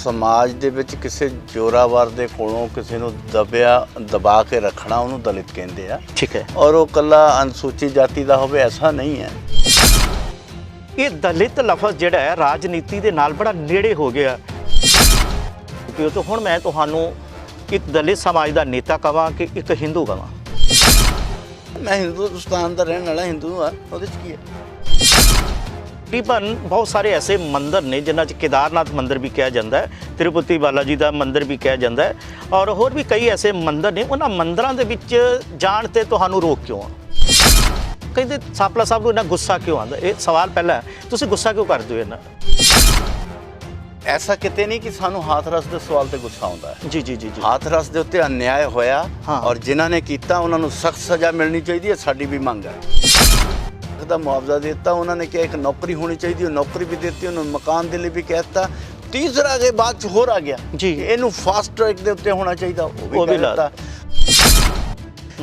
समाज ਦੇ ਵਿੱਚ ਕਿਸੇ ਜ਼ੋਰਾਵਰ ਦੇ ਕੋਲੋਂ ਕਿਸੇ ਨੂੰ ਦਬਾ ਕੇ ਰੱਖਣਾ ਉਹਨੂੰ ਦਲਿਤ ਕਹਿੰਦੇ ਆ। ठीक है। ਔਰ ਉਹ ਕੱਲਾ ਅਨੁਸੂਚਿਤ ਜਾਤੀ ਦਾ ਹੋਵੇ ਐਸਾ ਨਹੀਂ ਹੈ। ਇਹ ਦਲਿਤ ਲਫ਼ਜ਼ ਜਿਹੜਾ ਹੈ ਰਾਜਨੀਤੀ ਦੇ ਨਾਲ ਬੜਾ ਨੇੜੇ ਹੋ ਗਿਆ ਕਿ ਉਹ ਹੁਣ ਮੈਂ ਤੁਹਾਨੂੰ ਇੱਕ ਦਲਿਤ ਸਮਾਜ ਦਾ ਨੇਤਾ ਕਹਾਂ ਕਿ ਇੱਕ ਹਿੰਦੂ ਕਹਾਂ। ਮੈਂ ਹਿੰਦੁਸਤਾਨ ਦਾ ਰਹਿਣ ਵਾਲਾ ਹਿੰਦੂ ਆ, ਉਹਦੇ 'ਚ ਕੀ ਹੈ। तकरीबन बहुत सारे ऐसे मंदिर ने जिन्हां च केदारनाथ मंदिर भी कहा जाता है, तिरुपति बालाजी का मंदिर भी कहा जाता है और होर भी कई ऐसे मंदिर ने। उन्होंने मंदिरों के विच जाण ते तुहानूं रोक क्यों आ? कहते सापला साहब को इन्ना गुस्सा क्यों आंदा? ये सवाल पहला है, तुसीं गुस्सा क्यों करदे हो इन्ना? ऐसा किते नहीं कि सानू हाथरस के सवाल ते गुस्सा आउंदा है। जी जी जी जी। हाथरस के उत्ते अन्याय होया हाँ। और जिन्हां ने कीता उन्हां नूं सख्त सज़ा मिलनी चाहिए है, साडी भी मंग है। ਦਾ ਮੁਆਵਜ਼ਾ ਦਿੱਤਾ ਉਹਨਾਂ ਨੇ ਕਿਹਾ ਇੱਕ ਨੌਕਰੀ ਹੋਣੀ ਚਾਹੀਦੀ, ਉਹ ਨੌਕਰੀ ਵੀ ਦਿੱਤੀ, ਉਹਨੂੰ ਮਕਾਨ ਦੇ ਲਈ ਵੀ ਕਹਿਤਾ। ਤੀਸਰਾ ਕੇ ਬਾਅਦ ਚ ਹੋਰ ਆ ਗਿਆ ਜੀ ਇਹਨੂੰ ਫਾਸਟ ਟਰੈਕ ਦੇ ਉੱਤੇ ਹੋਣਾ ਚਾਹੀਦਾ, ਉਹ ਵੀ ਲਾਤਾ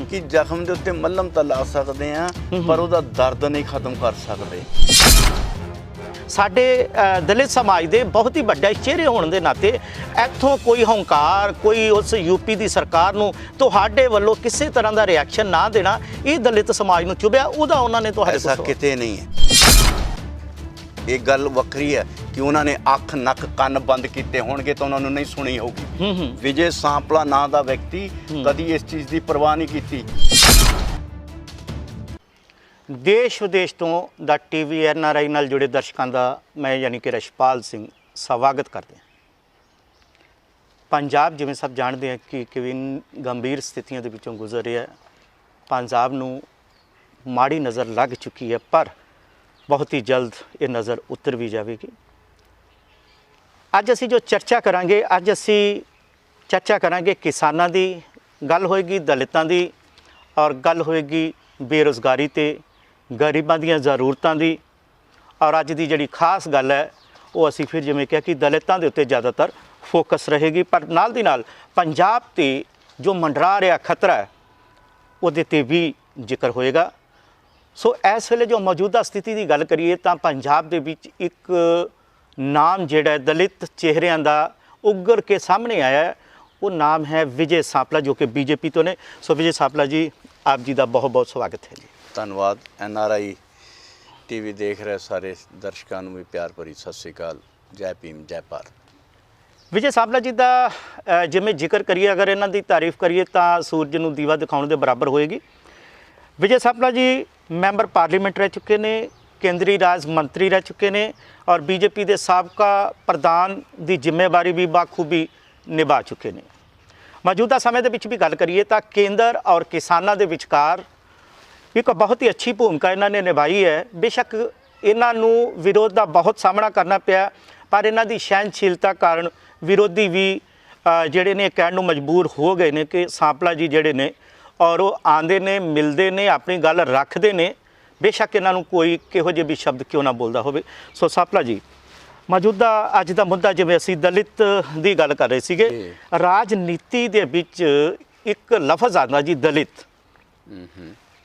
ਕਿ ਜ਼ਖਮ ਦੇ ਉੱਤੇ ਮੱਲਮ ਤਾਂ ਲਾ ਸਕਦੇ ਆ ਪਰ ਉਹਦਾ ਦਰਦ ਨਹੀਂ ਖਤਮ ਕਰ ਸਕਦੇ। ਸਾਡੇ ਦਲਿਤ ਸਮਾਜ ਦੇ ਬਹੁਤ ਹੀ ਵੱਡੇ ਚਿਹਰੇ ਹੋਣ ਦੇ ਨਾਤੇ ਇੱਥੋਂ ਕੋਈ ਹੰਕਾਰ, ਕੋਈ ਉਸ ਯੂਪੀ ਦੀ ਸਰਕਾਰ ਨੂੰ ਤੁਹਾਡੇ ਵੱਲੋਂ ਕਿਸੇ ਤਰ੍ਹਾਂ ਦਾ ਰਿਐਕਸ਼ਨ ਨਾ ਦੇਣਾ, ਇਹ ਦਲਿਤ ਸਮਾਜ ਨੂੰ ਚੁਭਿਆ, ਉਹਦਾ ਉਹਨਾਂ ਨੇ ਤੁਹਾਡੇ ਐਸਾ ਕਿਤੇ ਨਹੀਂ ਹੈ। ਇਹ ਗੱਲ ਵੱਖਰੀ ਹੈ ਕਿ ਉਹਨਾਂ ਨੇ ਅੱਖ ਨੱਕ ਕੰਨ ਬੰਦ ਕੀਤੇ ਹੋਣਗੇ ਤਾਂ ਉਹਨਾਂ ਨੂੰ ਨਹੀਂ ਸੁਣੀ ਹੋਊਗੀ। ਵਿਜੇ ਸਾਂਪਲਾ ਨਾਂ ਦਾ ਵਿਅਕਤੀ ਕਦੀ ਇਸ ਚੀਜ਼ ਦੀ ਪਰਵਾਹ ਨਹੀਂ ਕੀਤੀ। देश विदेश तो दा TV NRI नाल जुड़े दर्शकों का मैं यानी कि रशपाल सिंह स्वागत करते हैं। पंजाब जिवें सब जानते हैं कि किवें गंभीर स्थितियों के विचों गुजर रहा है। पंजाब नूं माड़ी नज़र लग चुकी है पर बहुत ही जल्द ये नज़र उतर भी जाएगी। अज असी जो चर्चा करांगे, अज असी चर्चा करांगे किसानां दी, गल होएगी दलितां दी और गल होएगी बेरोज़गारी ते गरीबां दीयां ज़रूरतां दी। और अज दी जिहड़ी खास गल है वो असी फिर जिवें कहा कि दलितां दे उत्ते ज़्यादातर फोकस रहेगी पर नाल दी नाल पंजाब ते जो मंडरा रहा खतरा है उहदे ते भी जिक्र होएगा। सो इस वेले जो मौजूदा स्थिति की गल करिए तो पंजाब दे विच एक नाम जिहड़ा दलित चेहरिਆਂ ਦਾ उगर के सामने आया है, वो नाम है विजय सांपला जो कि BJP तो ने। सो विजय सांपला जी आप जी का बहुत बहुत स्वागत है जी। ਧੰਨਵਾਦ। NRI TV ਦੇਖ ਰਹੇ ਸਾਰੇ ਦਰਸ਼ਕਾਂ ਨੂੰ ਵੀ ਪਿਆਰ ਭਰੀ ਸਤਿ ਸ਼੍ਰੀ ਅਕਾਲ, ਜੈ ਭੀਮ, ਜੈ ਭਾਰਤ। विजय सांपला जी का जिवें जिक्र करिए, अगर इन्हां दी तारीफ करिए तो सूरज नूं दीवा दिखाउण दे बराबर होएगी। विजय सांपला जी मैंबर पार्लीमेंट रह चुके ने, केंद्रीय राज मंत्री रह चुके ने और BJP के साबका प्रधान की जिम्मेवारी भी बाखूबी निभा चुके हैं। मौजूदा समय के भी गल करिए तो केंद्र और किसानों के विचकार एक बहुत ही अच्छी भूमिका इन्होंने निभाई है। बेशक इन्हों विरोध का बहुत सामना करना पिया पर इन्हों की सहनशीलता कारण विरोधी भी जोड़े ने कहने को मजबूर हो गए हैं कि सांपला जी जोड़े ने और वो आते ने, मिलते हैं, अपनी गल रखते हैं, बेशक इन्हों कोई किहो जे भी शब्द क्यों ना बोलता हो। सो सांपला जी मौजूदा अज का मुद्दा जिवें असीं दलित की गल कर रहे थे, राजनीति दे विच एक लफज आता जी दलित।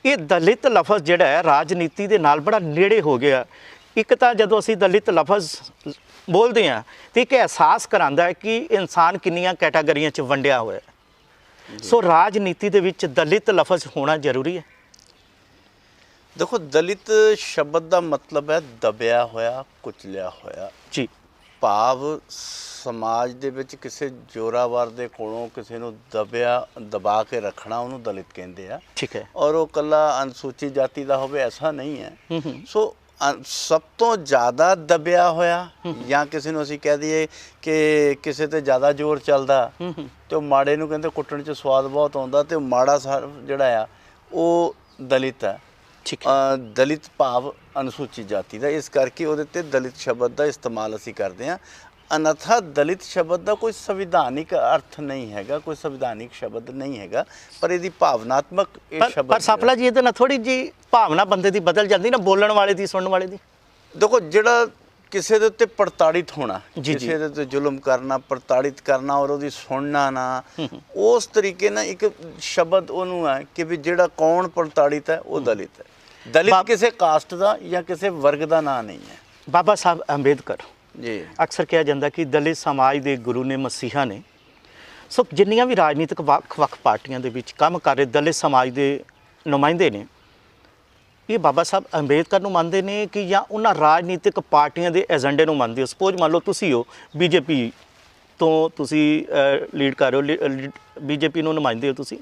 ये दलित लफज जिहड़ा है राजनीति के नाल बड़ा नेड़े हो गया। एक तो जदों असीं दलित लफज बोलते हैं तो एक एहसास करांदा है कि इंसान किन्नियां कैटागरियां च वंडिया हुआ है। सो राजनीति दे विच दलित लफज होना जरूरी है। देखो दलित शब्द का मतलब है दबिया होया, कुचलिया होया जी। भाव समाज ਦੇ ਵਿੱਚ ਕਿਸੇ ਜ਼ੋਰਾਵਰ ਦੇ ਕੋਲੋਂ ਕਿਸੇ ਨੂੰ ਦਬਾ ਕੇ ਰੱਖਣਾ ਉਹਨੂੰ ਦਲਿਤ ਕਹਿੰਦੇ ਆ। ठीक है। ਔਰ ਉਹ ਕੱਲਾ ਅਨੁਸੂਚਿਤ ਜਾਤੀ ਦਾ ਹੋਵੇ ਐਸਾ ਨਹੀਂ ਹੈ। ਸੋ ਸਭ ਤੋਂ ਜ਼ਿਆਦਾ ਦਬਿਆ ਹੋਇਆ ਜਾਂ ਕਿਸੇ ਨੂੰ ਅਸੀਂ ਕਹਿ ਦਈਏ ਕਿ ਕਿਸੇ ਤੇ ਜ਼ਿਆਦਾ ਜ਼ੋਰ ਚੱਲਦਾ ਤੇ ਉਹ ਮਾੜੇ ਨੂੰ ਕਹਿੰਦੇ ਕੁੱਟਣ 'ਚ ਸਵਾਦ ਬਹੁਤ ਆਉਂਦਾ ਤੇ ਉਹ ਮਾੜਾ ਜਿਹੜਾ ਆ ਉਹ ਦਲਿਤ ਹੈ। ਦਲਿਤ ਭਾਵ ਅਨੁਸੂਚਿਤ ਜਾਤੀ ਦਾ, ਇਸ ਕਰਕੇ ਉਹਦੇ ਤੇ ਦਲਿਤ ਸ਼ਬਦ ਦਾ ਇਸਤੇਮਾਲ ਅਸੀਂ ਕਰਦੇ ਹਾਂ। अन्यथा दलित शब्द का कोई संविधानिक अर्थ नहीं है, कोई संविधानिक शब्द नहीं है पर यदि भावनात्मक शब्द पर सांपला जी ये थोड़ी जी भावना बंदे की बदल जाती ना, बोलने वाले की सुनने वाले की। देखो जिहड़ा किसी दे उत्ते प्रताड़ित होना, किसी दे उत्ते जुल्म करना, प्रताड़ित करना और उसकी सुनना ना, उस तरीके ना एक शब्द उन्होंने है कि भी जिहड़ा कौन प्रताड़ित है वो दलित है। दलित किसी कास्ट का या किसी वर्ग का नाम नहीं है। बाबा साहब अंबेडकर ਜੀ ਅਕਸਰ ਕਿਹਾ ਜਾਂਦਾ ਕਿ ਦਲਿਤ ਸਮਾਜ ਦੇ ਗੁਰੂ ਨੇ, ਮਸੀਹਾ ਨੇ। ਸੋ ਜਿੰਨੀਆਂ ਵੀ ਰਾਜਨੀਤਿਕ ਵੱਖ-ਵੱਖ ਪਾਰਟੀਆਂ ਦੇ ਵਿੱਚ ਕੰਮ ਕਰ ਰਹੇ ਦਲਿਤ ਸਮਾਜ ਦੇ ਨੁਮਾਇੰਦੇ ਨੇ, ਇਹ ਬਾਬਾ ਸਾਹਿਬ ਅੰਬੇਦਕਰ ਨੂੰ ਮੰਨਦੇ ਨੇ ਕਿ ਜਾਂ ਉਹਨਾਂ ਰਾਜਨੀਤਿਕ ਪਾਰਟੀਆਂ ਦੇ ਏਜੰਡੇ ਨੂੰ ਮੰਨਦੇ ਹੋ? ਸਪੋਜ਼ ਮੰਨ ਲਓ ਤੁਸੀਂ ਹੋ ਬੀਜੇਪੀ ਤੋਂ, ਤੁਸੀਂ ਲੀਡ ਕਰ ਰਹੇ ਹੋ, ਬੀਜੇਪੀ ਨੂੰ ਨੁਮਾਇੰਦੇ ਹੋ ਤੁਸੀਂ,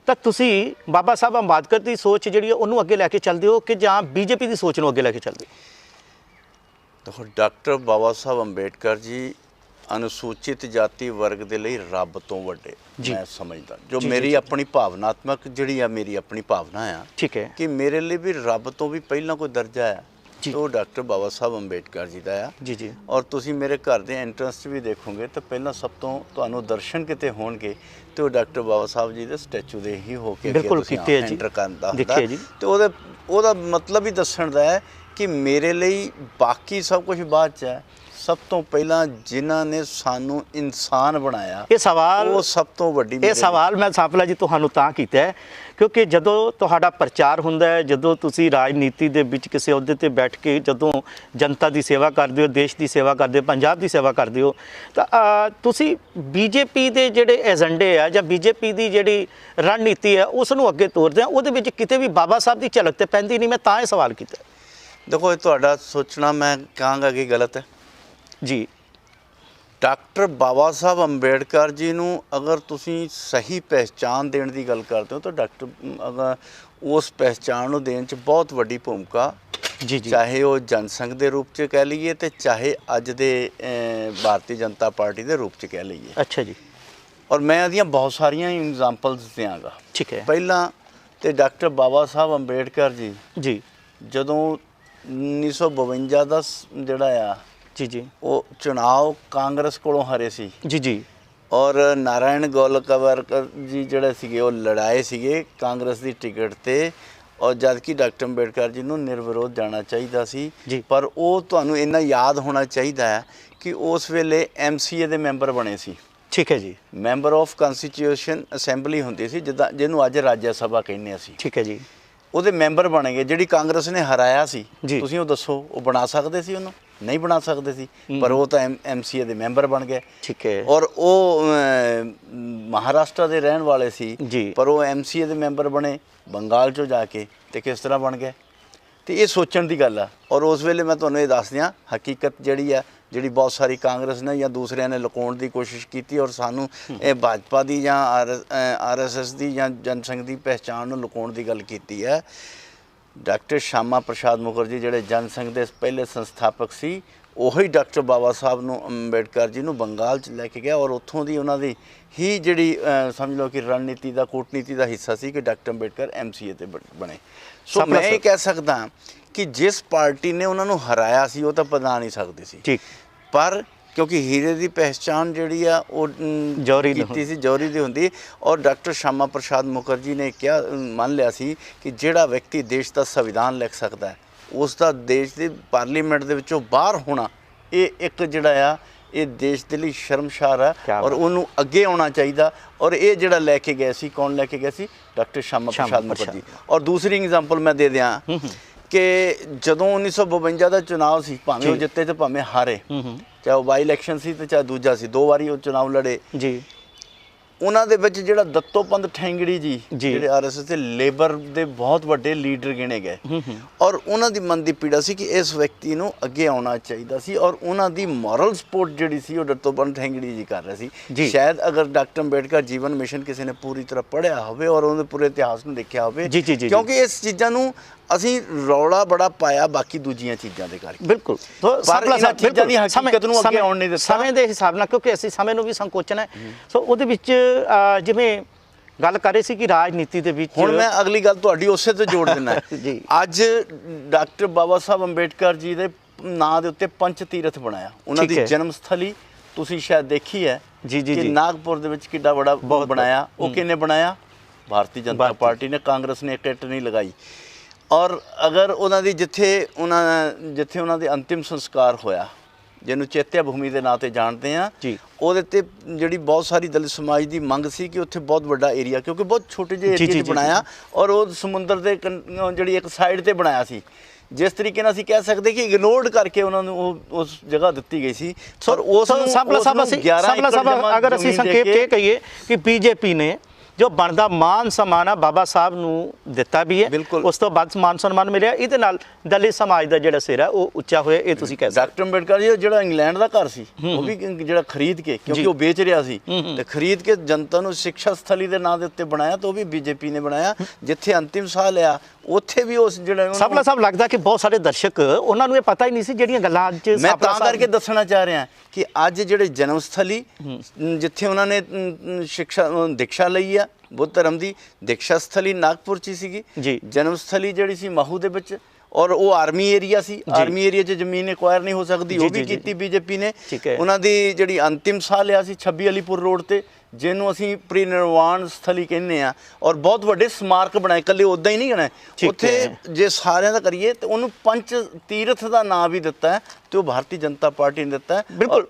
ਤਾਂ ਤੁਸੀਂ ਬਾਬਾ ਸਾਹਿਬ ਅੰਬੇਦਕਰ ਦੀ ਸੋਚ ਜਿਹੜੀ ਹੈ ਉਹਨੂੰ ਅੱਗੇ ਲੈ ਕੇ ਚੱਲਦੇ ਹੋ ਕਿ ਜਾਂ ਬੀਜੇਪੀ ਦੀ ਸੋਚ ਨੂੰ ਅੱਗੇ ਲੈ ਕੇ ਚੱਲਦੇ ਹੋ? ਦੇਖੋ, ਡਾਕਟਰ ਬਾਬਾ ਸਾਹਿਬ ਅੰਬੇਡਕਰ ਜੀ ਅਨੁਸੂਚਿਤ ਜਾਤੀ ਵਰਗ ਦੇ ਲਈ ਰੱਬ ਤੋਂ ਵੱਡੇ ਮੈਂ ਸਮਝਦਾ। ਜੋ ਮੇਰੀ ਆਪਣੀ ਭਾਵਨਾਤਮਕ ਜਿਹੜੀ ਆ, ਮੇਰੀ ਆਪਣੀ ਭਾਵਨਾ ਆ, ਠੀਕ ਹੈ, ਕਿ ਮੇਰੇ ਲਈ ਵੀ ਰੱਬ ਤੋਂ ਵੀ ਪਹਿਲਾਂ ਕੋਈ ਦਰਜਾ ਆ, ਉਹ ਡਾਕਟਰ ਬਾਬਾ ਸਾਹਿਬ ਅੰਬੇਡਕਰ ਜੀ ਦਾ ਆ। ਜੀ ਜੀ। ਔਰ ਤੁਸੀਂ ਮੇਰੇ ਘਰ ਦੇ ਐਂਟਰੈਂਸ 'ਚ ਵੀ ਦੇਖੋਗੇ ਤਾਂ ਪਹਿਲਾਂ ਸਭ ਤੋਂ ਤੁਹਾਨੂੰ ਦਰਸ਼ਨ ਕਿਤੇ ਹੋਣਗੇ ਤੇ ਉਹ ਡਾਕਟਰ ਬਾਬਾ ਸਾਹਿਬ ਜੀ ਦੇ ਸਟੈਚੂ ਦੇ ਹੀ ਹੋ ਕੇ ਬਿਲਕੁਲ ਕੀਤੇ ਜੀ, ਐਂਟਰ ਕਰਦਾ ਹੁੰਦਾ ਤੇ ਉਹਦਾ ਮਤਲਬ ਹੀ ਦੱਸਣ ਦਾ ਹੈ ਕਿ ਮੇਰੇ ਲਈ ਬਾਕੀ ਸਭ ਕੁਝ ਬਾਅਦ 'ਚ ਹੈ। ਸਭ ਤੋਂ ਪਹਿਲਾਂ ਜਿਨ੍ਹਾਂ ਨੇ ਸਾਨੂੰ ਇਨਸਾਨ ਬਣਾਇਆ, ਇਹ ਸਵਾਲ, ਉਹ ਸਭ ਤੋਂ ਵੱਡੀ, ਇਹ ਸਵਾਲ ਮੈਂ ਸਾਂਪਲਾ ਜੀ ਤੁਹਾਨੂੰ ਤਾਂ ਕੀਤਾ ਹੈ ਕਿਉਂਕਿ ਜਦੋਂ ਤੁਹਾਡਾ ਪ੍ਰਚਾਰ ਹੁੰਦਾ ਹੈ, ਜਦੋਂ ਤੁਸੀਂ ਰਾਜਨੀਤੀ ਦੇ ਵਿੱਚ ਕਿਸੇ ਅਹੁਦੇ ਤੇ ਬੈਠ ਕੇ ਜਦੋਂ ਜਨਤਾ ਦੀ ਸੇਵਾ ਕਰਦੇ ਹੋ, ਦੇਸ਼ ਦੀ ਸੇਵਾ ਕਰਦੇ ਹੋ, ਪੰਜਾਬ ਦੀ ਸੇਵਾ ਕਰਦੇ ਹੋ, ਤਾਂ ਤੁਸੀਂ ਬੀਜੇਪੀ ਦੇ ਜਿਹੜੇ ਏਜੰਡੇ ਆ ਜਾਂ ਬੀਜੇਪੀ ਦੀ ਜਿਹੜੀ ਰਣਨੀਤੀ ਹੈ ਉਸ ਨੂੰ ਅੱਗੇ ਤੋਰਦੇ ਆ, ਉਹਦੇ ਵਿੱਚ ਕਿਤੇ ਵੀ ਬਾਬਾ ਸਾਹਿਬ ਦੀ ਝਲਕ ਤੇ ਪੈਂਦੀ ਨਹੀਂ। ਮੈਂ ਤਾਂ ਇਹ ਸਵਾਲ ਕੀਤਾ। ਦੇਖੋ, ਇਹ ਤੁਹਾਡਾ ਸੋਚਣਾ ਮੈਂ ਕਹਾਂਗਾ ਕਿ ਗਲਤ ਹੈ ਜੀ। ਡਾਕਟਰ ਬਾਬਾ ਸਾਹਿਬ ਅੰਬੇਡਕਰ ਜੀ ਨੂੰ ਅਗਰ ਤੁਸੀਂ ਸਹੀ ਪਹਿਚਾਣ ਦੇਣ ਦੀ ਗੱਲ ਕਰਦੇ ਹੋ ਤਾਂ ਡਾਕਟਰ ਅਗਰ ਉਸ ਪਹਿਚਾਣ ਨੂੰ ਦੇਣ 'ਚ ਬਹੁਤ ਵੱਡੀ ਭੂਮਿਕਾ, ਜੀ ਜੀ, ਚਾਹੇ ਉਹ ਜਨਸੰਘ ਦੇ ਰੂਪ 'ਚ ਕਹਿ ਲਈਏ ਤੇ ਚਾਹੇ ਅੱਜ ਦੇ ਭਾਰਤੀ ਜਨਤਾ ਪਾਰਟੀ ਦੇ ਰੂਪ 'ਚ ਕਹਿ ਲਈਏ। ਅੱਛਾ ਜੀ। ਔਰ ਮੈਂ ਇਹਦੀਆਂ ਬਹੁਤ ਸਾਰੀਆਂ ਐਗਜ਼ਾਮਪਲਸ ਦਿਆਂਗਾ। ਠੀਕ ਹੈ। ਪਹਿਲਾਂ ਤੇ ਡਾਕਟਰ ਬਾਬਾ ਸਾਹਿਬ ਅੰਬੇਡਕਰ ਜੀ ਜਦੋਂ 1952 ਦਾ ਜਿਹੜਾ ਆ, ਜੀ ਜੀ, ਉਹ ਚੁਣਾਵ ਕਾਂਗਰਸ ਕੋਲੋਂ ਹਾਰੇ ਸੀ। ਜੀ ਜੀ। ਔਰ ਨਾਰਾਇਣ ਗੋਲਕਵਰਕਰ ਜੀ ਜਿਹੜੇ ਸੀਗੇ ਉਹ ਲੜਾਏ ਸੀਗੇ ਕਾਂਗਰਸ ਦੀ ਟਿਕਟ ਤੇ, ਔਰ ਜਦ ਕਿ ਡਾਕਟਰ ਅੰਬੇਡਕਰ ਜੀ ਨੂੰ ਨਿਰਵਿਰੋਧ ਜਾਣਾ ਚਾਹੀਦਾ ਸੀ। ਪਰ ਉਹ ਤੁਹਾਨੂੰ ਇੰਨਾ ਯਾਦ ਹੋਣਾ ਚਾਹੀਦਾ ਹੈ ਕਿ ਉਸ ਵੇਲੇ MCA ਦੇ ਮੈਂਬਰ ਬਣੇ ਸੀ। ਠੀਕ ਹੈ ਜੀ। ਮੈਂਬਰ ਆਫ ਕਨਸਟੀਟਿਊਸ਼ਨ ਅਸੈਂਬਲੀ ਹੁੰਦੀ ਸੀ, ਜਿੱਦਾਂ ਜਿਹਨੂੰ ਅੱਜ ਰਾਜ ਸਭਾ ਕਹਿੰਦੇ ਅਸੀਂ। ਠੀਕ ਹੈ ਜੀ। ਉਹਦੇ ਮੈਂਬਰ ਬਣ ਗਏ। ਜਿਹੜੀ ਕਾਂਗਰਸ ਨੇ ਹਰਾਇਆ ਸੀ, ਤੁਸੀਂ ਉਹ ਦੱਸੋ ਉਹ ਬਣਾ ਸਕਦੇ ਸੀ? ਉਹਨੂੰ ਨਹੀਂ ਬਣਾ ਸਕਦੇ ਸੀ, ਪਰ ਉਹ ਤਾਂ MCA ਦੇ ਮੈਂਬਰ ਬਣ ਗਏ। ਠੀਕ ਹੈ। ਔਰ ਉਹ ਮਹਾਰਾਸ਼ਟਰ ਦੇ ਰਹਿਣ ਵਾਲੇ ਸੀ, ਪਰ ਉਹ MCA ਦੇ ਮੈਂਬਰ ਬਣੇ ਬੰਗਾਲ 'ਚੋਂ ਜਾ ਕੇ, ਤੇ ਕਿਸ ਤਰ੍ਹਾਂ ਬਣ ਗਏ? ਤੇ ਇਹ ਸੋਚਣ ਦੀ ਗੱਲ ਆ। ਔਰ ਉਸ ਵੇਲੇ ਮੈਂ ਤੁਹਾਨੂੰ ਇਹ ਦੱਸ ਦਿਆਂ, ਹਕੀਕਤ ਜਿਹੜੀ ਆ, ਜਿਹੜੀ ਬਹੁਤ ਸਾਰੀ ਕਾਂਗਰਸ ਨੇ ਜਾਂ ਦੂਸਰਿਆਂ ਨੇ ਲੁਕਾਉਣ ਦੀ ਕੋਸ਼ਿਸ਼ ਕੀਤੀ ਔਰ ਸਾਨੂੰ ਇਹ ਭਾਜਪਾ ਦੀ ਜਾਂ RSS ਦੀ ਜਾਂ ਜਨਸੰਘ ਦੀ ਪਹਿਚਾਣ ਨੂੰ ਲੁਕਾਉਣ ਦੀ ਗੱਲ ਕੀਤੀ ਹੈ। ਡਾਕਟਰ ਸ਼ਾਮਾ ਪ੍ਰਸਾਦ ਮੁਖਰਜੀ ਜਿਹੜੇ ਜਨਸੰਘ ਦੇ ਪਹਿਲੇ ਸੰਸਥਾਪਕ ਸੀ, ਉਹੀ ਡਾਕਟਰ ਬਾਬਾ ਸਾਹਿਬ ਨੂੰ ਅੰਬੇਡਕਰ ਜੀ ਨੂੰ ਬੰਗਾਲ 'ਚ ਲੈ ਕੇ ਗਿਆ ਔਰ ਉੱਥੋਂ ਦੀ ਉਹਨਾਂ ਦੀ ਹੀ ਜਿਹੜੀ ਸਮਝ ਲਓ ਕਿ ਰਣਨੀਤੀ ਦਾ, ਕੂਟਨੀਤੀ ਦਾ ਹਿੱਸਾ ਸੀ ਕਿ ਡਾਕਟਰ ਅੰਬੇਡਕਰ MCA ਤੇ ਬਣੇ। ਸੋ ਮੈਂ ਇਹ ਕਹਿ ਸਕਦਾ ਕਿ ਜਿਸ ਪਾਰਟੀ ਨੇ ਉਹਨਾਂ ਨੂੰ ਹਰਾਇਆ ਸੀ ਉਹ ਤਾਂ ਬਣਾ ਨਹੀਂ ਸਕਦੀ ਸੀ। ਠੀਕ। ਪਰ ਕਿਉਂਕਿ ਹੀਰੇ ਦੀ ਪਹਿਚਾਣ ਜਿਹੜੀ ਆ ਉਹ ਕੀਤੀ ਸੀ, ਜੌਹਰੀ ਦੀ ਹੁੰਦੀ। ਔਰ ਡਾਕਟਰ ਸ਼ਾਮਾ ਪ੍ਰਸਾਦ ਮੁਖਰਜੀ ਨੇ ਕਿਹਾ, ਮੰਨ ਲਿਆ ਸੀ ਕਿ ਜਿਹੜਾ ਵਿਅਕਤੀ ਦੇਸ਼ ਦਾ ਸੰਵਿਧਾਨ ਲਿਖ ਸਕਦਾ ਹੈ, ਉਸ ਦਾ ਦੇਸ਼ ਦੀ ਪਾਰਲੀਮੈਂਟ ਦੇ ਵਿੱਚੋਂ ਬਾਹਰ ਹੋਣਾ ਇਹ ਇੱਕ ਜਿਹੜਾ ਆ, ਇਹ ਦੇਸ਼ ਦੇ ਲਈ ਸ਼ਰਮਸ਼ਾਰ ਹੈ ਔਰ ਉਹਨੂੰ ਅੱਗੇ ਆਉਣਾ ਚਾਹੀਦਾ। ਔਰ ਇਹ ਜਿਹੜਾ ਲੈ ਕੇ ਗਏ ਸੀ, ਕੌਣ ਲੈ ਕੇ ਗਏ ਸੀ? ਡਾਕਟਰ ਸ਼ਾਮਾ ਪ੍ਰਸਾਦ ਮੁਖਰਜੀ। ਔਰ ਦੂਸਰੀ ਐਗਜ਼ਾਮਪਲ ਮੈਂ ਦੇ ਦਿਆਂ ਕਿ ਜਦੋਂ 1952 ਦਾ ਚੁਣਾਵ ਸੀ, ਭਾਵੇਂ ਉਹ ਜਿੱਤੇ ਤੇ ਭਾਵੇਂ ਹਾਰੇ, ਚਾਹੇ ਉਹ ਬਾਈ ਇਲੈਕਸ਼ਨ ਸੀ ਤੇ ਚਾਹੇ ਦੂਜਾ ਸੀ, 2 ਵਾਰੀ ਉਹ ਚੁਣਾਵ ਲੜੇ ਜੀ। ਉਹਨਾਂ ਦੇ ਵਿੱਚ ਜਿਹੜਾ ਦੱਤੋਪੰਤ ਠੈਂਗੜੀ ਜੀ ਜਿਹੜੇ RSS ਦੇ ਲੇਬਰ ਦੇ ਬਹੁਤ ਵੱਡੇ ਲੀਡਰ ਗਿਣੇ ਗਏ ਔਰ ਉਹਨਾਂ ਦੀ ਮਨ ਦੀ ਪੀੜਾ ਸੀ ਕਿ ਇਸ ਵਿਅਕਤੀ ਨੂੰ ਅੱਗੇ ਆਉਣਾ ਚਾਹੀਦਾ ਸੀ ਔਰ ਉਹਨਾਂ ਦੀ ਮੋਰਲ ਸਪੋਰਟ ਜਿਹੜੀ ਸੀ ਉਹ ਦੱਤੋਪੰਤ ਠੈਂਗੜੀ ਜੀ ਕਰ ਰਹੇ ਸੀ। ਸ਼ਾਇਦ ਅਗਰ ਡਾਕਟਰ ਅੰਬੇਡਕਰ ਜੀਵਨ ਮਿਸ਼ਨ ਕਿਸੇ ਨੇ ਪੂਰੀ ਤਰ੍ਹਾਂ ਪੜ੍ਹਿਆ ਹੋਵੇ ਔਰ ਉਹਦੇ ਪੂਰੇ ਇਤਿਹਾਸ ਨੂੰ ਦੇਖਿਆ ਹੋਵੇ, ਕਿਉਂਕਿ ਇਸ ਚੀਜ਼ਾਂ ਨੂੰ ਅਸੀਂ ਰੌਲਾ ਬੜਾ ਪਾਇਆ ਬਾਕੀ ਦੂਜੀਆਂ ਚੀਜ਼ਾਂ ਦੇ ਕਰਕੇ। ਬਿਲਕੁਲ। ਪਰ ਇਹਨਾਂ ਚੀਜ਼ਾਂ ਦੀ ਹਕੀਕਤ ਨੂੰ ਅੱਗੇ ਆਉਣ ਨਹੀਂ ਦਿੱਤਾ ਸਮੇਂ ਦੇ ਹਿਸਾਬ ਨਾਲ, ਕਿਉਂਕਿ ਅਸੀਂ ਸਮੇਂ ਨੂੰ ਵੀ ਸੰਕੋਚਣਾ ਹੈ। ਸੋ ਉਹਦੇ ਵਿੱਚ ਜਿਵੇਂ ਗੱਲ ਕਰ ਰਹੇ ਸੀ ਕਿ ਰਾਜਨੀਤੀ ਦੇ ਵਿੱਚ, ਹੁਣ ਮੈਂ ਅਗਲੀ ਗੱਲ ਤੁਹਾਡੀ ਉਸੇ ਤੇ ਜੋੜ ਦਿੰਦਾ ਜੀ। ਅੱਜ ਡਾਕਟਰ ਬਾਬਾ ਸਾਹਿਬ ਅੰਬੇਡਕਰ ਜੀ ਦੇ ਨਾਂ ਦੇ ਉੱਤੇ ਪੰਚ ਤੀਰਥ ਬਣਾਇਆ। ਉਹਨਾਂ ਦੀ ਜਨਮ ਸਥਲੀ ਤੁਸੀਂ ਸ਼ਾਇਦ ਦੇਖੀ ਹੈ ਕਿ ਨਾਗਪੁਰ ਦੇ ਵਿੱਚ ਕਿੱਡਾ ਬੜਾ ਬਣਾਇਆ। ਉਹ ਕਿਹਨੇ ਬਣਾਇਆ? ਭਾਰਤੀ ਜਨਤਾ ਪਾਰਟੀ ਨੇ। ਕਾਂਗਰਸ ਨੇ ਇੱਕ ਇੱਟ ਨਹੀਂ ਲਗਾਈ। ਔਰ ਅਗਰ ਉਹਨਾਂ ਦੀ ਜਿੱਥੇ ਉਹਨਾਂ ਦੇ ਅੰਤਿਮ ਸੰਸਕਾਰ ਹੋਇਆ, ਜਿਹਨੂੰ ਚੇਤਿਆ ਭੂਮੀ ਦੇ ਨਾਂ ਤੇ ਜਾਣਦੇ ਆ, ਉਹਦੇ ਤੇ ਜਿਹੜੀ ਬਹੁਤ ਸਾਰੀ ਦਲਿਤ ਸਮਾਜ ਦੀ ਮੰਗ ਸੀ ਕਿ ਉੱਥੇ ਬਹੁਤ ਵੱਡਾ ਏਰੀਆ, ਕਿਉਂਕਿ ਬਹੁਤ ਛੋਟੇ ਜਿਹੇ ਏਰੀਆ 'ਚ ਬਣਾਇਆ ਔਰ ਉਹ ਸਮੁੰਦਰ ਦੇ ਜਿਹੜੀ ਇੱਕ ਸਾਈਡ ਤੇ ਬਣਾਇਆ ਸੀ, ਜਿਸ ਤਰੀਕੇ ਨਾਲ ਅਸੀਂ ਕਹਿ ਸਕਦੇ ਕਿ ਇਗਨੋਰਡ ਕਰਕੇ ਉਹਨਾਂ ਨੂੰ ਉਸ ਜਗ੍ਹਾ ਦਿੱਤੀ ਗਈ ਸੀ। ਪਰ ਉਸ ਨੂੰ ਸਾਂਪਲਾ ਸਾਹਿਬ ਅਗਰ ਅਸੀਂ ਸੰਖੇਪ ਇਹ ਕਹੀਏ ਕਿ ਬੀਜੇਪੀ ਨੇ ਜੋ ਬਣਦਾ ਮਾਨ ਸਨਮਾਨ ਆ ਬਾਬਾ ਸਾਹਿਬ ਨੂੰ ਦਿੱਤਾ ਵੀ ਹੈ, ਉਸ ਤੋਂ ਬਾਅਦ ਮਾਨ ਸਨਮਾਨ ਮਿਲਿਆ, ਇਹਦੇ ਨਾਲ ਦਲਿਤ ਸਮਾਜ ਦਾ ਜਿਹੜਾ ਸਿਰ ਹੈ ਉਹ ਉੱਚਾ ਹੋਇਆ, ਇਹ ਤੁਸੀਂ ਕਹਿ ਸਕਦੇ। ਡਾਕਟਰ ਅੰਬੇਡਕਰ ਜੀ ਜਿਹੜਾ ਇੰਗਲੈਂਡ ਦਾ ਘਰ ਸੀ ਉਹ ਵੀ ਜਿਹੜਾ ਖਰੀਦ ਕੇ, ਕਿਉਂਕਿ ਉਹ ਵੇਚ ਰਿਹਾ ਸੀ ਤੇ ਖਰੀਦ ਕੇ ਜਨਤਾ ਨੂੰ ਸਿੱਖਿਆ ਸਥਲੀ ਦੇ ਨਾਂ ਦੇ ਉੱਤੇ ਬਣਾਇਆ, ਤਾਂ ਉਹ ਵੀ ਬੀਜੇਪੀ ਨੇ ਬਣਾਇਆ। ਜਿੱਥੇ ਅੰਤਿਮ ਸਾਹ ਲਿਆ ਉੱਥੇ ਵੀ ਉਸ ਜਿਹੜਾ ਸਾਂਪਲਾ ਸਾਹਿਬ ਲੱਗਦਾ ਕਿ ਬਹੁਤ ਸਾਰੇ ਦਰਸ਼ਕ ਉਹਨਾਂ ਨੂੰ ਇਹ ਪਤਾ ਹੀ ਨਹੀਂ ਸੀ ਜਿਹੜੀਆਂ ਗੱਲਾਂ ਅੱਜ ਮੈਂ ਤਾਂ ਕਰਕੇ ਦੱਸਣਾ ਚਾਹ ਰਿਹਾ ਕਿ ਅੱਜ ਜਿਹੜੇ ਜਨਮ ਸਥਲੀ ਜਿੱਥੇ ਉਹਨਾਂ ਨੇ ਦੀਕਸ਼ਾ ਲਈ ਆ ਬੁੱਧ ਧਰਮ ਦੀ, ਦੀਕਸ਼ਾ ਸਥਲੀ ਨਾਗਪੁਰ 'ਚ ਸੀਗੀ, ਜਨਮ ਸਥਲੀ ਜਿਹੜੀ ਸੀ ਮਹੂ ਦੇ ਵਿੱਚ, ਔਰ ਉਹ ਆਰਮੀ ਏਰੀਆ ਸੀ। ਆਰਮੀ ਏਰੀਆ 'ਚ ਜ਼ਮੀਨ ਐਕਵਾਇਰ ਨਹੀਂ ਹੋ ਸਕਦੀ, ਉਹ ਵੀ ਕੀਤੀ ਬੀਜੇਪੀ ਨੇ। ਉਹਨਾਂ ਦੀ ਜਿਹੜੀ ਅੰਤਿਮ ਸਾਹ ਲਿਆ ਸੀ 26 ਅਲੀਪੁਰ ਰੋਡ ਤੇ, ਜਿਹਨੂੰ ਅਸੀਂ ਪ੍ਰੀਨਿਰਵਾਣ ਸਥਲੀ ਕਹਿੰਦੇ ਆ, ਔਰ ਬਹੁਤ ਵੱਡੇ ਸਮਾਰਕ ਬਣਾਏ, ਇਕੱਲੇ ਉੱਦਾਂ ਹੀ ਨਹੀਂ ਗਏ ਉੱਥੇ। ਜੇ ਸਾਰਿਆਂ ਦਾ ਕਰੀਏ ਤੇ ਉਹਨੂੰ ਪੰਚ ਤੀਰਥ ਦਾ ਨਾਂ ਵੀ ਦਿੱਤਾ ਹੈ, ਤੇ ਉਹ ਭਾਰਤੀ ਜਨਤਾ ਪਾਰਟੀ ਨੇ ਦਿੱਤਾ ਹੈ। ਬਿਲਕੁਲ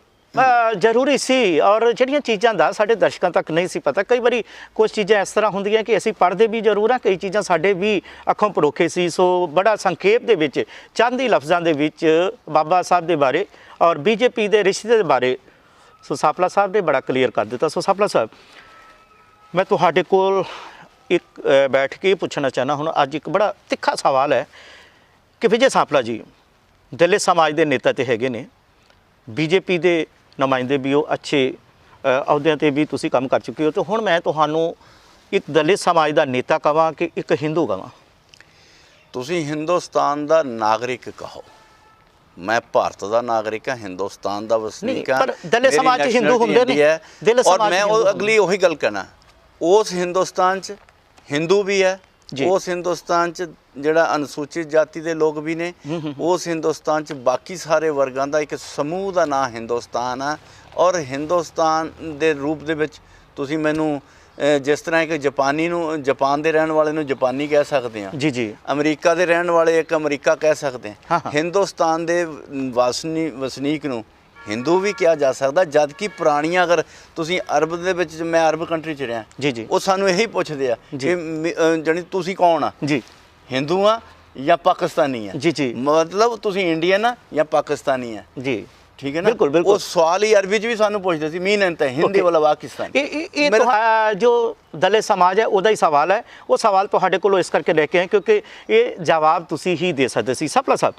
ਜ਼ਰੂਰੀ ਸੀ, ਔਰ ਜਿਹੜੀਆਂ ਚੀਜ਼ਾਂ ਦਾ ਸਾਡੇ ਦਰਸ਼ਕਾਂ ਤੱਕ ਨਹੀਂ ਸੀ ਪਤਾ। ਕਈ ਵਾਰੀ ਕੁਝ ਚੀਜ਼ਾਂ ਇਸ ਤਰ੍ਹਾਂ ਹੁੰਦੀਆਂ ਕਿ ਅਸੀਂ ਪੜ੍ਹਦੇ ਵੀ ਜ਼ਰੂਰ ਹਾਂ, ਕਈ ਚੀਜ਼ਾਂ ਸਾਡੇ ਵੀ ਅੱਖੋਂ ਪਰੋਖੇ ਸੀ। ਸੋ ਬੜਾ ਸੰਖੇਪ ਦੇ ਵਿੱਚ ਚੰਦ ਹੀ ਲਫ਼ਜ਼ਾਂ ਦੇ ਵਿੱਚ ਬਾਬਾ ਸਾਹਿਬ ਦੇ ਬਾਰੇ ਔਰ ਬੀਜੇਪੀ ਦੇ ਰਿਸ਼ਤੇ ਦੇ ਬਾਰੇ ਸੋ ਸਾਂਪਲਾ ਸਾਹਿਬ ਨੇ ਬੜਾ ਕਲੀਅਰ ਕਰ ਦਿੱਤਾ। ਸੋ ਸਾਂਪਲਾ ਸਾਹਿਬ, ਮੈਂ ਤੁਹਾਡੇ ਕੋਲ ਇੱਕ ਬੈਠ ਕੇ ਪੁੱਛਣਾ ਚਾਹੁੰਦਾ, ਹੁਣ ਅੱਜ ਇੱਕ ਬੜਾ ਤਿੱਖਾ ਸਵਾਲ ਹੈ ਕਿ ਵਿਜੇ ਸਾਂਪਲਾ ਜੀ ਦਲਿਤ ਸਮਾਜ ਦੇ ਨੇਤਾ ਤੇ ਹੈਗੇ ਨੇ, ਬੀਜੇਪੀ ਦੇ ਨੁਮਾਇੰਦੇ ਵੀ ਉਹ ਅੱਛੇ ਅਹੁਦਿਆਂ 'ਤੇ ਵੀ ਤੁਸੀਂ ਕੰਮ ਕਰ ਚੁੱਕੇ ਹੋ, ਤੇ ਹੁਣ ਮੈਂ ਤੁਹਾਨੂੰ ਇੱਕ ਦਲਿਤ ਸਮਾਜ ਦਾ ਨੇਤਾ ਕਹਾਂ ਕਿ ਇੱਕ ਹਿੰਦੂ ਕਹਾਂ? ਤੁਸੀਂ ਹਿੰਦੁਸਤਾਨ ਦਾ ਨਾਗਰਿਕ ਕਹੋ, ਮੈਂ ਭਾਰਤ ਦਾ ਨਾਗਰਿਕ ਹਾਂ, ਹਿੰਦੁਸਤਾਨ ਦਾ ਵਸਨੀਕ ਹਾਂ। ਪਰ ਦਲਿਤ ਸਮਾਜ 'ਚ ਹਿੰਦੂ ਹੁੰਦੇ ਨੇ, ਔਰ ਮੈਂ ਉਹ ਅਗਲੀ ਉਹੀ ਗੱਲ ਕਹਿਣਾ, ਉਸ ਹਿੰਦੁਸਤਾਨ 'ਚ ਹਿੰਦੂ ਵੀ ਹੈ, ਉਸ ਹਿੰਦੁਸਤਾਨ 'ਚ ਜਿਹੜਾ ਅਨੁਸੂਚਿਤ ਜਾਤੀ ਦੇ ਲੋਕ ਵੀ ਨੇ, ਉਸ ਹਿੰਦੁਸਤਾਨ 'ਚ ਬਾਕੀ ਸਾਰੇ ਵਰਗਾਂ ਦਾ ਇੱਕ ਸਮੂਹ ਦਾ ਨਾਂ ਹਿੰਦੁਸਤਾਨ ਆ। ਔਰ ਹਿੰਦੁਸਤਾਨ ਦੇ ਰੂਪ ਦੇ ਵਿੱਚ ਤੁਸੀਂ ਮੈਨੂੰ ਜਿਸ ਤਰ੍ਹਾਂ ਇੱਕ ਜਪਾਨੀ ਨੂੰ, ਜਪਾਨ ਦੇ ਰਹਿਣ ਵਾਲੇ ਨੂੰ ਜਪਾਨੀ ਕਹਿ ਸਕਦੇ ਹਾਂ, ਅਮਰੀਕਾ ਦੇ ਰਹਿਣ ਵਾਲੇ ਇੱਕ ਅਮਰੀਕਾ ਕਹਿ ਸਕਦੇ ਹਾਂ, ਹਿੰਦੁਸਤਾਨ ਦੇ ਵਸਨੀਕ ਨੂੰ ਹਿੰਦੂ ਵੀ ਕਿਹਾ ਜਾ ਸਕਦਾ। ਜਦ ਕਿ ਪੁਰਾਣੀਆਂ, ਅਗਰ ਤੁਸੀਂ ਅਰਬ ਦੇ ਵਿੱਚ, ਮੈਂ ਅਰਬ ਕੰਟਰੀ 'ਚ ਰਿਹਾ, ਉਹ ਸਾਨੂੰ ਇਹੀ ਪੁੱਛਦੇ ਆ ਕਿ ਜਾਣੀ ਤੁਸੀਂ ਕੌਣ ਆ, ਹਿੰਦੂ ਆ ਜਾਂ ਪਾਕਿਸਤਾਨੀ ਆ, ਮਤਲਬ ਤੁਸੀਂ ਇੰਡੀਅਨ ਆ ਜਾਂ ਪਾਕਿਸਤਾਨੀ ਆ, ਠੀਕ ਹੈ ਨਾ। ਉਹ ਸਵਾਲ ਹੀ ਅਰਬੀ 'ਚ ਵੀ ਸਾਨੂੰ ਪੁੱਛਦੇ ਸੀ, ਮੀਨ ਅੰਤ ਹੈ ਹਿੰਦੀ ਵਾਲਾ ਪਾਕਿਸਤਾਨ। ਇਹ ਜੋ ਦਲਿਤ ਸਮਾਜ ਹੈ ਉਹਦਾ ਹੀ ਸਵਾਲ ਹੈ, ਉਹ ਸਵਾਲ ਤੁਹਾਡੇ ਕੋਲੋਂ ਇਸ ਕਰਕੇ ਲੈ ਕੇ ਆਏ ਕਿਉਂਕਿ ਇਹ ਜਵਾਬ ਤੁਸੀਂ ਹੀ ਦੇ ਸਕਦੇ ਸੀ। ਸਾਂਪਲਾ ਸਾਹਿਬ,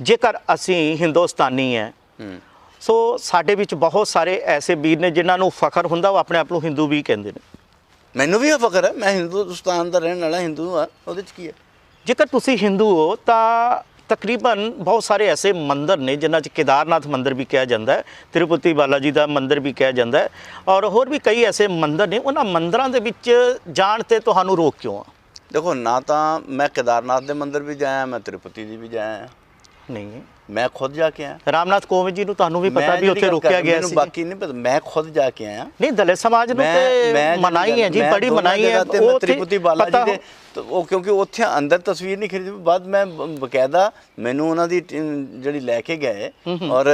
ਜੇਕਰ ਅਸੀਂ ਹਿੰਦੁਸਤਾਨੀ ਹੈ, ਸੋ ਸਾਡੇ ਵਿੱਚ ਬਹੁਤ ਸਾਰੇ ਐਸੇ ਵੀਰ ਨੇ ਜਿਨ੍ਹਾਂ ਨੂੰ ਫਖਰ ਹੁੰਦਾ, ਉਹ ਆਪਣੇ ਆਪ ਨੂੰ ਹਿੰਦੂ ਵੀ ਕਹਿੰਦੇ ਨੇ। ਮੈਨੂੰ ਵੀ ਇਹ ਫਖਰ ਹੈ, ਮੈਂ ਹਿੰਦੁਸਤਾਨ ਦਾ ਰਹਿਣ ਵਾਲਾ ਹਿੰਦੂ ਹਾਂ, ਉਹਦੇ 'ਚ ਕੀ ਹੈ। ਜੇਕਰ ਤੁਸੀਂ ਹਿੰਦੂ ਹੋ ਤਾਂ ਤਕਰੀਬਨ ਬਹੁਤ ਸਾਰੇ ਐਸੇ ਮੰਦਰ ਨੇ ਜਿਨ੍ਹਾਂ 'ਚ ਕੇਦਾਰਨਾਥ ਮੰਦਰ ਵੀ ਕਿਹਾ ਜਾਂਦਾ ਹੈ, ਤਿਰੂਪਤੀ ਬਾਲਾ ਜੀ ਦਾ ਮੰਦਰ ਵੀ ਕਿਹਾ ਜਾਂਦਾ ਹੈ, ਔਰ ਹੋਰ ਵੀ ਕਈ ਐਸੇ ਮੰਦਰ ਨੇ। ਉਹਨਾਂ ਮੰਦਰਾਂ ਦੇ ਵਿੱਚ ਜਾਣ 'ਤੇ ਤੁਹਾਨੂੰ ਰੋਕ ਕਿਉਂ ਆ? ਦੇਖੋ, ਨਾ ਤਾਂ ਮੈਂ ਕੇਦਾਰਨਾਥ ਦੇ ਮੰਦਰ ਵੀ ਜਾਇਆ, ਮੈਂ ਤਿਰੂਪਤੀ ਦੀ ਵੀ ਜਾਇਆ ਨਹੀਂ, ਮੈਂ ਖੁਦ ਜਾ ਕੇ ਆਇਆ। ਰਾਮਨਾਥ ਕੋਵਿੰਦ ਜੀ ਨੂੰ ਤੁਹਾਨੂੰ ਵੀ ਪਤਾ ਵੀ ਉੱਥੇ ਰੋਕਿਆ ਗਿਆ ਸੀ। ਬਾਕੀ ਨਹੀਂ ਪਤਾ, ਮੈਂ ਖੁਦ ਜਾ ਕੇ ਆਇਆ। ਨਹੀਂ, ਦਲਿਤ ਸਮਾਜ ਨੂੰ ਤੇ ਮਨਾਈ ਹੈ ਜੀ, ਬੜੀ ਮਨਾਈ ਹੈ। ਉਹ ਤਿਰੂਪਤੀ ਬਾਲਾ ਜੀ ਦੇ ਉਹ ਕਿਉਂਕਿ ਉੱਥੇ ਅੰਦਰ ਤਸਵੀਰ ਨਹੀਂ ਖਰੀਦੀ, ਬਾਅਦ ਮੈਂ ਬਕਾਇਦਾ ਮੈਨੂੰ ਉਹਨਾਂ ਦੀ ਜਿਹੜੀ ਲੈ ਕੇ ਗਏ, ਔਰ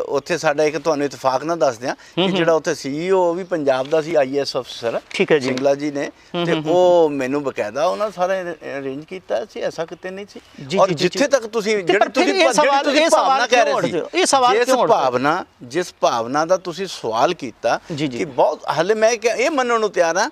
ਉੱਥੇ ਸਾਡਾ ਇੱਕ ਤੁਹਾਨੂੰ ਇਤਫਾਕ ਨਾਲ ਦੱਸ ਦਿਆਂ ਕਿ ਜਿਹੜਾ ਉੱਥੇ CEO ਉਹ ਵੀ ਪੰਜਾਬ ਦਾ ਸੀ, IAS ਅਫਸਰ ਸਿੰਗਲਾ ਜੀ ਨੇ, ਤੇ ਉਹ ਮੈਨੂੰ ਬਕਾਇਦਾ ਉਹਨਾਂ ਸਾਰਾ ਅਰੇਂਜ ਕੀਤਾ ਸੀ, ਐਸਾ ਕਿਤੇ ਨਹੀਂ ਸੀ। ਔਰ ਜਿੱਥੇ ਤੱਕ ਤੁਸੀਂ ਭਾਵਨਾ ਕਹਿ ਰਹੇ ਸੀ, ਜਿਸ ਭਾਵਨਾ ਦਾ ਤੁਸੀਂ ਸਵਾਲ ਕੀਤਾ ਕਿ ਬਹੁਤ ਹਲੇ ਮੈਂ ਇਹ ਮੰਨਣ ਨੂੰ ਤਿਆਰ ਹਾਂ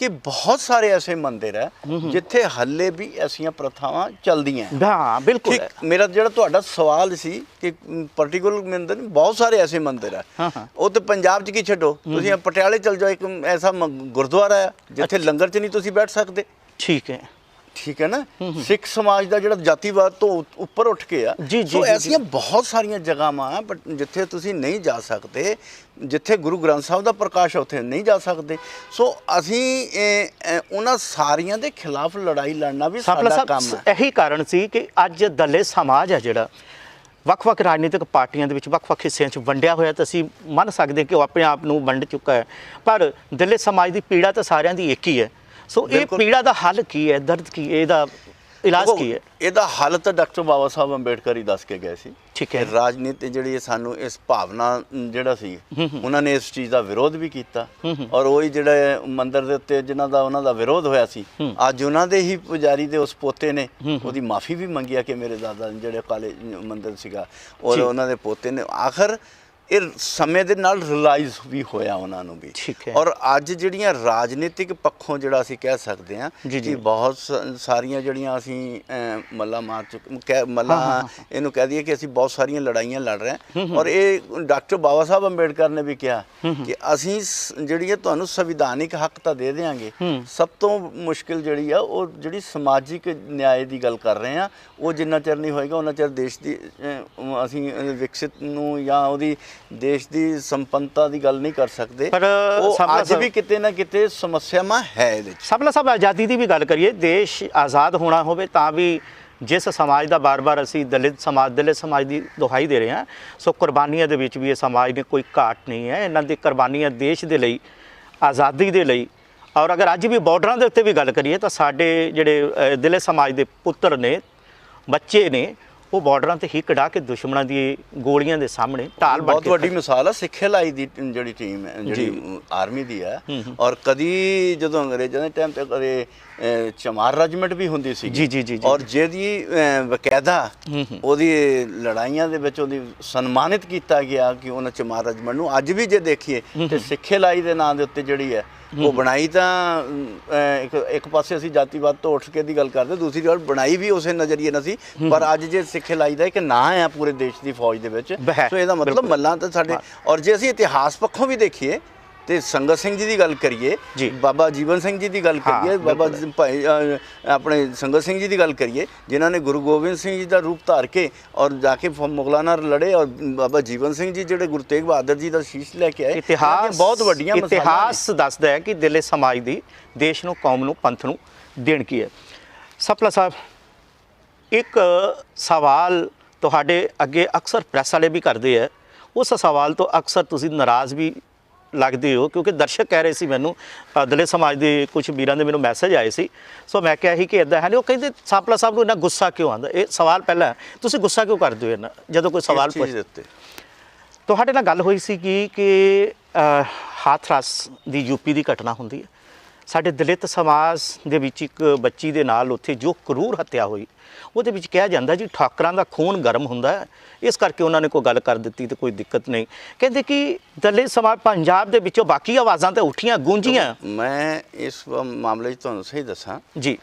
ਕਿ ਬਹੁਤ ਸਾਰੇ ਐਸੇ ਮੰਦਿਰ ਹੈ ਜਿੱਥੇ ਹੱਲੇ ਵੀ ਐਸੀਆਂ ਪ੍ਰਥਾਵਾਂ ਚੱਲਦੀਆਂ। ਹਾਂ, ਬਿਲਕੁਲ। ਮੇਰਾ ਜਿਹੜਾ ਤੁਹਾਡਾ ਸਵਾਲ ਸੀ ਕਿ ਪਾਰਟੀਕੂਲਰ ਮੰਦਿਰ, ਬਹੁਤ ਸਾਰੇ ਐਸੇ ਮੰਦਿਰ ਹੈ। ਉਹ ਤੇ ਪੰਜਾਬ 'ਚ ਕੀ ਛੱਡੋ, ਤੁਸੀਂ ਪਟਿਆਲੇ ਚਲ ਜਾਓ, ਇੱਕ ਐਸਾ ਗੁਰਦੁਆਰਾ ਹੈ ਜਿੱਥੇ ਲੰਗਰ 'ਚ ਨਹੀਂ ਤੁਸੀਂ ਬੈਠ ਸਕਦੇ। ਠੀਕ ਹੈ ਨਾ। ਸਿੱਖ ਸਮਾਜ ਦਾ ਜਿਹੜਾ ਜਾਤੀਵਾਦ ਤੋਂ ਉੱਪਰ ਉੱਠ ਕੇ ਆ, ਸੋ ਐਸੀਆਂ ਬਹੁਤ ਸਾਰੀਆਂ ਜਗ੍ਹਾਵਾਂ ਬਟ ਜਿੱਥੇ ਤੁਸੀਂ ਨਹੀਂ ਜਾ ਸਕਦੇ, ਜਿੱਥੇ ਗੁਰੂ ਗ੍ਰੰਥ ਸਾਹਿਬ ਦਾ ਪ੍ਰਕਾਸ਼ ਉੱਥੇ ਨਹੀਂ ਜਾ ਸਕਦੇ। ਸੋ ਅਸੀਂ ਉਹਨਾਂ ਸਾਰੀਆਂ ਦੇ ਖਿਲਾਫ ਲੜਾਈ ਲੜਨਾ ਵੀ ਸਾਡਾ ਕੰਮ ਹੈ। ਇਹੀ ਕਾਰਨ ਸੀ ਕਿ ਅੱਜ ਦਲਿਤ ਸਮਾਜ ਹੈ ਜਿਹੜਾ ਵੱਖ-ਵੱਖ ਰਾਜਨੀਤਿਕ ਪਾਰਟੀਆਂ ਦੇ ਵਿੱਚ ਵੱਖ-ਵੱਖ ਹਿੱਸਿਆਂ 'ਚ ਵੰਡਿਆ ਹੋਇਆ, ਤਾਂ ਅਸੀਂ ਮੰਨ ਸਕਦੇ ਕਿ ਉਹ ਆਪਣੇ ਆਪ ਨੂੰ ਵੰਡ ਚੁੱਕਾ ਹੈ, ਪਰ ਦਲਿਤ ਸਮਾਜ ਦੀ ਪੀੜਾ ਤਾਂ ਸਾਰਿਆਂ ਦੀ ਇੱਕ ਹੀ ਹੈ। ਸੋ ਇਹ ਪੀੜਾ ਦਾ ਹੱਲ ਕੀ ਹੈ, ਦਰਦ ਕੀ ਹੈ ਇਹਦਾ? ਇਲਾਜ ਕੀ ਹੈ? ਇਹਦਾ ਹੱਲ ਤਾਂ ਡਾਕਟਰ ਬਾਬਾ ਸਾਹਿਬ ਅੰਬੇਡਕਰ ਹੀ ਦੱਸ ਕੇ ਗਏ ਸੀ। ਠੀਕ ਹੈ। ਰਾਜਨੀਤੀ ਜਿਹੜੀ ਸਾਨੂੰ ਇਸ ਭਾਵਨਾ ਜਿਹੜਾ ਸੀ ਉਹਨਾਂ ਨੇ ਇਸ ਚੀਜ਼ ਦਾ ਵਿਰੋਧ ਵੀ ਕੀਤਾ ਔਰ ਉਹੀ ਜਿਹੜੇ ਮੰਦਿਰ ਦੇ ਉੱਤੇ ਜਿਨ੍ਹਾਂ ਦਾ ਉਹਨਾਂ ਦਾ ਵਿਰੋਧ ਹੋਇਆ ਸੀ ਅੱਜ ਉਹਨਾਂ ਦੇ ਹੀ ਪੁਜਾਰੀ ਦੇ ਉਸ ਪੋਤੇ ਨੇ ਉਹਦੀ ਮਾਫੀ ਵੀ ਮੰਗੀ ਆ ਕਿ ਮੇਰੇ ਦਾਦਾ ਜਿਹੜੇ ਕਾਲੇ ਮੰਦਿਰ ਸੀਗਾ ਔਰ ਉਹਨਾਂ ਦੇ ਪੋਤੇ ਨੇ ਆਖਰ ਇਹ ਸਮੇਂ ਦੇ ਨਾਲ ਰਿਲਾਈਜ਼ ਵੀ ਹੋਇਆ ਉਹਨਾਂ ਨੂੰ ਵੀ। ਔਰ ਅੱਜ ਜਿਹੜੀਆਂ ਰਾਜਨੀਤਿਕ ਪੱਖੋਂ ਜਿਹੜਾ ਅਸੀਂ ਕਹਿ ਸਕਦੇ ਹਾਂ ਕਿ ਬਹੁਤ ਸਾਰੀਆਂ ਜਿਹੜੀਆਂ ਅਸੀਂ ਮੱਲਾ ਮਾਰ ਚੁੱਕੇ ਮੱਲਾ ਇਹਨੂੰ ਕਹਿ ਦਈਏ ਕਿ ਅਸੀਂ ਬਹੁਤ ਸਾਰੀਆਂ ਲੜਾਈਆਂ ਲੜ ਰਹੇ ਹਾਂ ਔਰ ਇਹ ਡਾਕਟਰ ਬਾਬਾ ਸਾਹਿਬ ਅੰਬੇਡਕਰ ਨੇ ਵੀ ਕਿਹਾ ਕਿ ਅਸੀਂ ਜਿਹੜੀ ਤੁਹਾਨੂੰ ਸੰਵਿਧਾਨਿਕ ਹੱਕ ਤਾਂ ਦੇ ਦਿਆਂਗੇ, ਸਭ ਤੋਂ ਮੁਸ਼ਕਿਲ ਜਿਹੜੀ ਆ ਉਹ ਜਿਹੜੀ ਸਮਾਜਿਕ ਨਿਆਂ ਦੀ ਗੱਲ ਕਰ ਰਹੇ ਹਾਂ ਉਹ ਜਿੰਨਾ ਚਿਰ ਨਹੀਂ ਹੋਏਗਾ ਉਹਨਾਂ ਚਿਰ ਦੇਸ਼ ਦੀ ਅਸੀਂ ਵਿਕਸਿਤ ਨੂੰ ਜਾਂ ਉਹਦੀ ਦੇਸ਼ ਦੀ ਸੰਪੰਨਤਾ ਦੀ ਗੱਲ ਨਹੀਂ ਕਰ ਸਕਦੇ। ਪਰ ਉਹ ਅੱਜ ਵੀ ਕਿਤੇ ਨਾ ਕਿਤੇ ਸਮੱਸਿਆਵਾਂ ਹੈ ਇਹਦੇ ਵਿੱਚ। ਸਾਬਲਾ ਸਾਹਿਬ ਆਜ਼ਾਦੀ ਦੀ ਵੀ ਗੱਲ ਕਰੀਏ, ਦੇਸ਼ ਆਜ਼ਾਦ ਹੋਣਾ ਹੋਵੇ ਤਾਂ ਵੀ ਜਿਸ ਸਮਾਜ ਦਾ ਬਾਰ-ਬਾਰ ਅਸੀਂ ਦਲਿਤ ਸਮਾਜ ਦੀ ਦੁਹਾਈ ਦੇ ਰਹੇ ਹਾਂ, ਸੋ ਕੁਰਬਾਨੀਆਂ ਦੇ ਵਿੱਚ ਵੀ ਇਹ ਸਮਾਜ ਨੇ ਕੋਈ ਘਾਟ ਨਹੀਂ ਹੈ। ਇਹਨਾਂ ਦੀ ਕੁਰਬਾਨੀਆਂ ਦੇਸ਼ ਦੇ ਲਈ, ਆਜ਼ਾਦੀ ਦੇ ਲਈ। ਔਰ ਅਗਰ ਅੱਜ ਵੀ ਬਾਰਡਰਾਂ ਦੇ ਉੱਤੇ ਵੀ ਗੱਲ ਕਰੀਏ ਤਾਂ ਸਾਡੇ ਜਿਹੜੇ ਦਲਿਤ ਸਮਾਜ ਦੇ ਪੁੱਤਰ ਨੇ, ਬੱਚੇ ਨੇ, ਉਹ ਬਾਰਡਰਾਂ ਤੇ ਹੀ ਕਢਾ ਕੇ ਦੁਸ਼ਮਣਾਂ ਦੀ ਗੋਲੀਆਂ ਦੇ ਸਾਹਮਣੇ ਢਾਲ ਬਣ ਕੇ ਬਹੁਤ ਵੱਡੀ ਮਿਸਾਲ ਆ ਸਿੱਖੇ ਲਾਈ ਦੀ ਜਿਹੜੀ ਟੀਮ ਹੈ ਜਿਹੜੀ ਆਰਮੀ ਦੀ ਹੈ। ਔਰ ਕਦੀ ਜਦੋਂ ਅੰਗਰੇਜ਼ਾਂ ਦੇ ਟਾਈਮ ਤੇ ਕਦੇ ਚਮਾਰ ਰੈਜੀਮੈਂਟ ਵੀ ਹੁੰਦੀ ਸੀ ਜੀ ਔਰ ਜਿਹਦੀ ਬਕਾਇਦਾ ਉਹਦੀ ਲੜਾਈਆਂ ਦੇ ਵਿੱਚ ਉਹਦੀ ਸਨਮਾਨਿਤ ਕੀਤਾ ਗਿਆ ਕਿ ਉਹਨਾਂ ਚਮਾਰ ਰੈਜੀਮੈਂਟ ਨੂੰ ਅੱਜ ਵੀ ਜੇ ਦੇਖੀਏ ਤੇ ਸਿੱਖੇ ਲਾਈ ਦੇ ਨਾਂ ਦੇ ਉੱਤੇ ਜਿਹੜੀ ਹੈ ਉਹ ਬਣਾਈ ਤਾਂ ਇੱਕ ਪਾਸੇ ਅਸੀਂ ਜਾਤੀਵਾਦ ਤੋਂ ਉੱਠ ਕੇ ਦੀ ਗੱਲ ਕਰਦੇ, ਦੂਸਰੀ ਗੱਲ ਬਣਾਈ ਵੀ ਉਸੇ ਨਜ਼ਰੀਏ ਨਾਲ ਸੀ। ਪਰ ਅੱਜ ਜੇ ਸਿੱਖੇ ਲਾਈ ਦਾ ਇੱਕ ਨਾਂ ਹੈ ਪੂਰੇ ਦੇਸ਼ ਦੀ ਫੌਜ ਦੇ ਵਿੱਚ, ਸੋ ਇਹਦਾ ਮਤਲਬ ਮੱਲਾਂ ਤਾਂ ਸਾਡੇ। ਔਰ ਜੇ ਅਸੀਂ ਇਤਿਹਾਸ ਪੱਖੋਂ ਵੀ ਦੇਖੀਏ ਤੇ ਸੰਗਤ ਸਿੰਘ ਜੀ ਦੀ ਗੱਲ ਕਰੀਏ, ਬਾਬਾ ਜੀਵਨ ਸਿੰਘ ਜੀ ਦੀ ਗੱਲ ਕਰੀਏ, ਬਾਬਾ ਭਾਈ ਆਪਣੇ ਸੰਗਤ ਸਿੰਘ ਜੀ ਦੀ ਗੱਲ ਕਰੀਏ ਜਿਨ੍ਹਾਂ ਨੇ ਗੁਰੂ ਗੋਬਿੰਦ ਸਿੰਘ ਜੀ ਦਾ ਰੂਪ ਧਾਰ ਕੇ ਔਰ ਜਾ ਕੇ ਮੁਗਲਾਂ ਨਾਲ ਲੜੇ, ਔਰ ਬਾਬਾ ਜੀਵਨ ਸਿੰਘ ਜੀ ਜਿਹੜੇ ਗੁਰੂ ਤੇਗ ਬਹਾਦਰ ਜੀ ਦਾ ਸ਼ੀਸ਼ ਲੈ ਕੇ ਆਏ। ਇਤਿਹਾਸ ਬਹੁਤ ਵੱਡੀਆਂ ਇਤਿਹਾਸ ਦੱਸਦਾ ਹੈ ਕਿ ਦਲਿਤ ਸਮਾਜ ਦੀ ਦੇਸ਼ ਨੂੰ, ਕੌਮ ਨੂੰ, ਪੰਥ ਨੂੰ ਦੇਣ ਕੀ ਹੈ। ਸਪਲਾ ਸਾਹਿਬ, ਇੱਕ ਸਵਾਲ ਤੁਹਾਡੇ ਅੱਗੇ ਅਕਸਰ ਪ੍ਰੈਸ ਵਾਲੇ ਵੀ ਕਰਦੇ ਆ, ਉਸ ਸਵਾਲ ਤੋਂ ਅਕਸਰ ਤੁਸੀਂ ਨਾਰਾਜ਼ ਵੀ ਲੱਗਦੇ ਹੋ ਕਿਉਂਕਿ ਦਰਸ਼ਕ ਕਹਿ ਰਹੇ ਸੀ ਮੈਨੂੰ, ਦਲਿਤ ਸਮਾਜ ਦੇ ਕੁਝ ਵੀਰਾਂ ਦੇ ਮੈਨੂੰ ਮੈਸੇਜ ਆਏ ਸੀ। ਸੋ ਮੈਂ ਕਿਹਾ ਸੀ ਕਿ ਇੱਦਾਂ ਹੈ ਨਹੀਂ, ਉਹ ਕਹਿੰਦੇ ਸਾਪਲਾ ਸਾਹਿਬ ਨੂੰ ਇੰਨਾ ਗੁੱਸਾ ਕਿਉਂ ਆਉਂਦਾ? ਇਹ ਸਵਾਲ ਪਹਿਲਾਂ ਤੁਸੀਂ ਗੁੱਸਾ ਕਿਉਂ ਕਰਦੇ ਹੋ ਇਹਨਾਂ ਜਦੋਂ ਕੋਈ ਸਵਾਲ ਪੁੱਛਦੇ? ਤੁਹਾਡੇ ਨਾਲ ਗੱਲ ਹੋਈ ਸੀ ਕਿ ਹਾਥਰਸ ਦੀ ਯੂਪੀ ਦੀ ਘਟਨਾ ਹੁੰਦੀ ਹੈ, ਸਾਡੇ ਦਲਿਤ ਸਮਾਜ ਦੇ ਵਿੱਚ ਇੱਕ ਬੱਚੀ ਦੇ ਨਾਲ ਉੱਥੇ ਜੋ ਕਰੂਰ ਹੱਤਿਆ ਹੋਈ, ਉਹਦੇ ਵਿੱਚ ਕਿਹਾ ਜਾਂਦਾ ਜੀ ਠਾਕਰਾਂ ਦਾ ਖੂਨ ਗਰਮ ਹੁੰਦਾ ਹੈ, ਇਸ ਕਰਕੇ ਉਹਨਾਂ ਨੇ ਕੋਈ ਗੱਲ ਕਰ ਦਿੱਤੀ ਤੇ ਕੋਈ ਦਿੱਕਤ ਨਹੀਂ। ਕਹਿੰਦੇ ਕਿ ਦਲਿਤ ਸਮਾਜ ਪੰਜਾਬ ਦੇ ਵਿੱਚੋਂ ਬਾਕੀ ਆਵਾਜ਼ਾਂ ਤਾਂ ਉੱਠੀਆਂ, ਗੂੰਜੀਆਂ। ਮੈਂ ਇਸ ਮਾਮਲੇ 'ਚ ਤੁਹਾਨੂੰ ਸਹੀ ਦੱਸਾਂ ਜੀ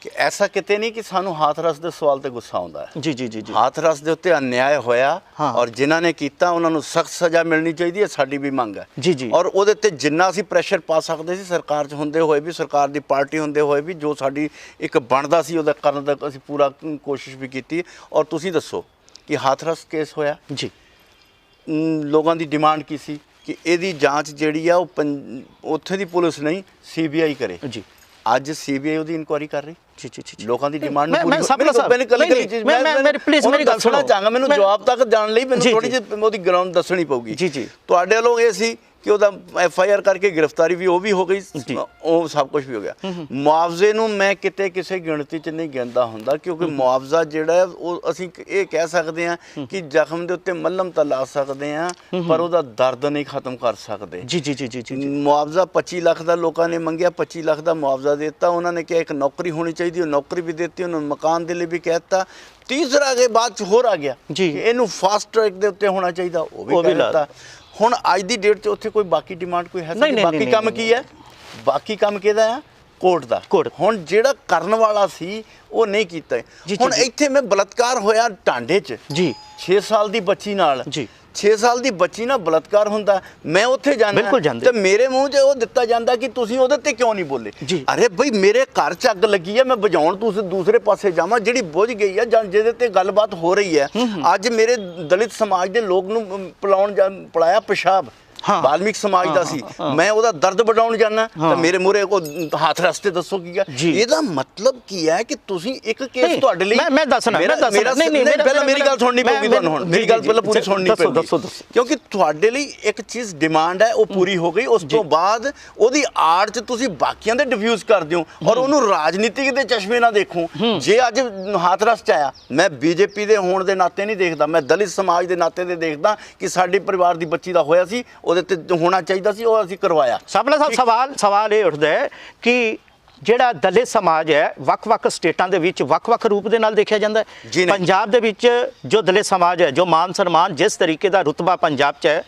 ਕਿ ਐਸਾ ਕਿਤੇ ਨਹੀਂ ਕਿ ਸਾਨੂੰ ਹਾਥਰਸ ਦੇ ਸਵਾਲ ਤੇ ਗੁੱਸਾ ਆਉਂਦਾ ਹੈ। ਜੀ ਹਾਥਰਸ ਦੇ ਉੱਤੇ ਅਨਿਆਏ ਹੋਇਆ ਔਰ ਜਿਨ੍ਹਾਂ ਨੇ ਕੀਤਾ ਉਹਨਾਂ ਨੂੰ ਸਖਤ ਸਜ਼ਾ ਮਿਲਣੀ ਚਾਹੀਦੀ ਹੈ, ਸਾਡੀ ਵੀ ਮੰਗ ਹੈ ਜੀ। ਔਰ ਉਹਦੇ ਤੇ ਜਿੰਨਾ ਅਸੀਂ ਪ੍ਰੈਸ਼ਰ ਪਾ ਸਕਦੇ ਸੀ ਸਰਕਾਰ 'ਚ ਹੁੰਦੇ ਹੋਏ ਵੀ, ਸਰਕਾਰ ਦੀ ਪਾਰਟੀ ਹੁੰਦੇ ਹੋਏ ਵੀ, ਜੋ ਸਾਡੀ ਇੱਕ ਬਣਦਾ ਸੀ ਉਹਦਾ ਕਰਨ ਦਾ ਅਸੀਂ ਪੂਰਾ ਕੋਸ਼ਿਸ਼ ਵੀ ਕੀਤੀ। ਔਰ ਤੁਸੀਂ ਦੱਸੋ ਕਿ ਹਾਥਰਸ ਕੇਸ ਹੋਇਆ ਜੀ, ਲੋਕਾਂ ਦੀ ਡਿਮਾਂਡ ਕੀ ਸੀ ਕਿ ਇਹਦੀ ਜਾਂਚ ਜਿਹੜੀ ਆ ਉਹ ਉੱਥੇ ਦੀ ਪੁਲਿਸ ਨਹੀਂ CBI ਕਰੇ ਜੀ। ਅੱਜ CBI ਉਹਦੀ ਇਨਕੁਆਇਰੀ ਕਰ ਰਹੀ ਜੀ। ਲੋਕਾਂ ਦੀ ਡਿਮਾਂਡ ਨੂੰ ਮੇਰੀ ਗੱਲ ਸੁਣਨਾ ਚਾਹਾਂਗਾ, ਮੈਨੂੰ ਜਵਾਬ ਤੱਕ ਜਾਣ ਲਈ ਮੈਨੂੰ ਥੋੜੀ ਜਿਹੀ ਉਹਦੀ ਗਰਾਊਂਡ ਦੱਸਣੀ ਪਊਗੀ। ਤੁਹਾਡੇ ਵੱਲੋਂ ਇਹ ਸੀ ਕਿ ਉਹਦਾ FIR ਕਰਕੇ ਗ੍ਰਿਫਤਾਰੀ ਵੀ ਉਹ ਵੀ ਹੋ ਗਈ, ਉਹ ਸਭ ਕੁਝ ਵੀ ਹੋ ਗਿਆ। ਮੁਆਵਜ਼ੇ ਨੂੰ ਮੈਂ ਕਿਤੇ ਕਿਸੇ ਗਿਣਤੀ 'ਚ ਨਹੀਂ ਗਿਣਦਾ ਹੁੰਦਾ ਕਿਉਂਕਿ ਮੁਆਵਜ਼ਾ ਜਿਹੜਾ ਉਹ ਅਸੀਂ ਇਹ ਕਹਿ ਸਕਦੇ ਹਾਂ ਕਿ ਜ਼ਖਮ ਦੇ ਉੱਤੇ ਮੱਲਮ ਤਾਂ ਲਾ ਸਕਦੇ ਹਾਂ ਪਰ ਉਹਦਾ ਦਰਦ ਨਹੀਂ ਖਤਮ ਕਰ ਸਕਦੇ। ਜੀ। ਮੁਆਵਜ਼ਾ 25 ਲੱਖ ਦਾ ਲੋਕਾਂ ਨੇ ਮੰਗਿਆ, 25 ਲੱਖ ਦਾ ਮੁਆਵਜ਼ਾ ਦੇ ਦਿੱਤਾ। ਉਹਨਾਂ ਨੇ ਕਿਹਾ ਇੱਕ ਨੌਕਰੀ ਹੋਣੀ ਚਾਹੀਦੀ, ਉਹ ਨੌਕਰੀ ਵੀ ਦਿੱਤੀ, ਉਹਨਾਂ ਨੂੰ ਮਕਾਨ ਦੇ ਲਈ ਵੀ ਕਹਿ ਦਿੱਤਾ। ਤੀਸਰਾ ਕੇ ਬਾਅਦ 'ਚ ਹੋਰ ਆ ਗਿਆ ਕਿ ਇਹਨੂੰ ਫਾਸਟ ਟਰੈਕ ਦੇ ਉੱਤੇ ਹੋਣਾ ਚਾਹੀਦਾ, ਉਹ ਵੀ ਕਹਿ ਦਿੱਤਾ। ਹੁਣ ਅੱਜ ਦੀ ਡੇਟ 'ਚ ਉੱਥੇ ਕੋਈ ਬਾਕੀ ਡਿਮਾਂਡ ਕੋਈ ਹੈ? ਬਾਕੀ ਕੰਮ ਕੀ ਹੈ? ਬਾਕੀ ਕੰਮ ਕਿਹਦਾ ਆ? ਕੋਰਟ ਦਾ। ਹੁਣ ਜਿਹੜਾ ਕਰਨ ਵਾਲਾ ਸੀ ਉਹ ਨਹੀਂ ਕੀਤਾ। ਹੁਣ ਇੱਥੇ ਮੈਂ ਬਲਾਤਕਾਰ ਹੋਇਆ ਟਾਂਡੇ 'ਚ ਜੀ 6 ਸਾਲ ਦੀ ਬੱਚੀ ਨਾਲ ਜੀ, 6 ਸਾਲ ਦੀ ਬੱਚੀ ਨਾਲ ਬਲਾਤਕਾਰ ਹੁੰਦਾ, ਮੈਂ ਉੱਥੇ ਜਾਣਾ ਤੇ ਮੇਰੇ ਮੂੰਹ 'ਚ ਉਹ ਦਿੱਤਾ ਜਾਂਦਾ ਕਿ ਤੁਸੀਂ ਉਹਦੇ ਤੇ ਕਿਉਂ ਨਹੀਂ ਬੋਲੇ। ਅਰੇ ਬਈ ਮੇਰੇ ਘਰ 'ਚ ਅੱਗ ਲੱਗੀ ਹੈ, ਮੈਂ ਬੁਝਾਉਣ ਤੁਸੀਂ ਦੂਸਰੇ ਪਾਸੇ ਜਾਵਾਂ, ਜਿਹੜੀ ਬੁਝ ਗਈ ਹੈ ਜਾਂ ਜਿਹਦੇ ਤੇ ਗੱਲਬਾਤ ਹੋ ਰਹੀ ਹੈ। ਅੱਜ ਮੇਰੇ ਦਲਿਤ ਸਮਾਜ ਦੇ ਲੋਕ ਨੂੰ ਪਲਾਇਆ ਪਿਸ਼ਾਬ ਵਾਲਮੀਕ ਸਮਾਜ ਦਾ ਸੀ, ਮੈਂ ਉਹਦਾ ਦਰਦ ਵਡਾਉਣ ਜਾਣਾ ਤਾਂ ਮੇਰੇ ਮੂਹਰੇ ਕੋ ਹੱਥ ਰਸਤੇ ਦੱਸੋ ਕੀ ਹੈ। ਇਹਦਾ ਮਤਲਬ ਕੀ ਹੈ ਕਿ ਤੁਸੀਂ ਇੱਕ ਕੇਸ ਤੁਹਾਡੇ ਲਈ ਮੈਂ ਦੱਸਣਾ ਪਹਿਲਾਂ ਮੇਰੀ ਗੱਲ ਸੁਣਨੀ ਪਊਗੀ ਤੁਹਾਨੂੰ, ਹੁਣ ਮੇਰੀ ਗੱਲ ਪਹਿਲਾਂ ਪੂਰੀ ਸੁਣਨੀ ਪਊਗੀ, ਕਿਉਂਕਿ ਤੁਹਾਡੇ ਲਈ ਇੱਕ ਚੀਜ਼ ਡਿਮਾਂਡ ਹੈ ਉਹ ਪੂਰੀ ਹੋ ਗਈ, ਉਸ ਤੋਂ ਬਾਅਦ ਉਹਦੀ ਆੜ 'ਚ ਤੁਸੀਂ ਬਾਕੀਆਂ ਦੇ ਡਿਫਿਊਜ਼ ਕਰਦੇ ਹੋ ਔਰ ਉਹਨੂੰ ਰਾਜਨੀਤਿਕ ਦੇ ਚਸ਼ਮੇ ਨਾਲ ਦੇਖੋ। ਜੇ ਅੱਜ ਹਾਥਰਸ 'ਚ ਆਇਆ, ਮੈਂ ਬੀਜੇਪੀ ਦੇ ਹੋਣ ਦੇ ਨਾਤੇ ਨਹੀਂ ਦੇਖਦਾ, ਮੈਂ ਦਲਿਤ ਸਮਾਜ ਦੇ ਨਾਤੇ ਤੇ ਦੇਖਦਾ ਕਿ ਸਾਡੇ ਪਰਿਵਾਰ ਦੀ ਬੱਚੀ ਦਾ ਹੋਇਆ ਸੀ, ਉਹਦੇ ਤੇ ਹੋਣਾ ਚਾਹੀਦਾ ਸੀ, ਉਹ ਅਸੀਂ ਕਰਵਾਇਆ। ਸਾਬਲਾ ਸਾਹਿਬ ਸਵਾਲ ਇਹ ਉੱਠਦਾ ਹੈ ਕਿ ਜਿਹੜਾ ਦਲਿਤ ਸਮਾਜ ਹੈ ਵੱਖ-ਵੱਖ ਸਟੇਟਾਂ ਦੇ ਵਿੱਚ ਵੱਖ-ਵੱਖ ਰੂਪ ਦੇ ਨਾਲ ਦੇਖਿਆ ਜਾਂਦਾ ਹੈ। ਪੰਜਾਬ ਦੇ ਵਿੱਚ ਜੋ ਦਲਿਤ ਸਮਾਜ ਹੈ, ਜੋ ਮਾਨ ਸਨਮਾਨ ਜਿਸ ਤਰੀਕੇ ਦਾ ਰੁਤਬਾ ਪੰਜਾਬ 'ਚ ਹੈ,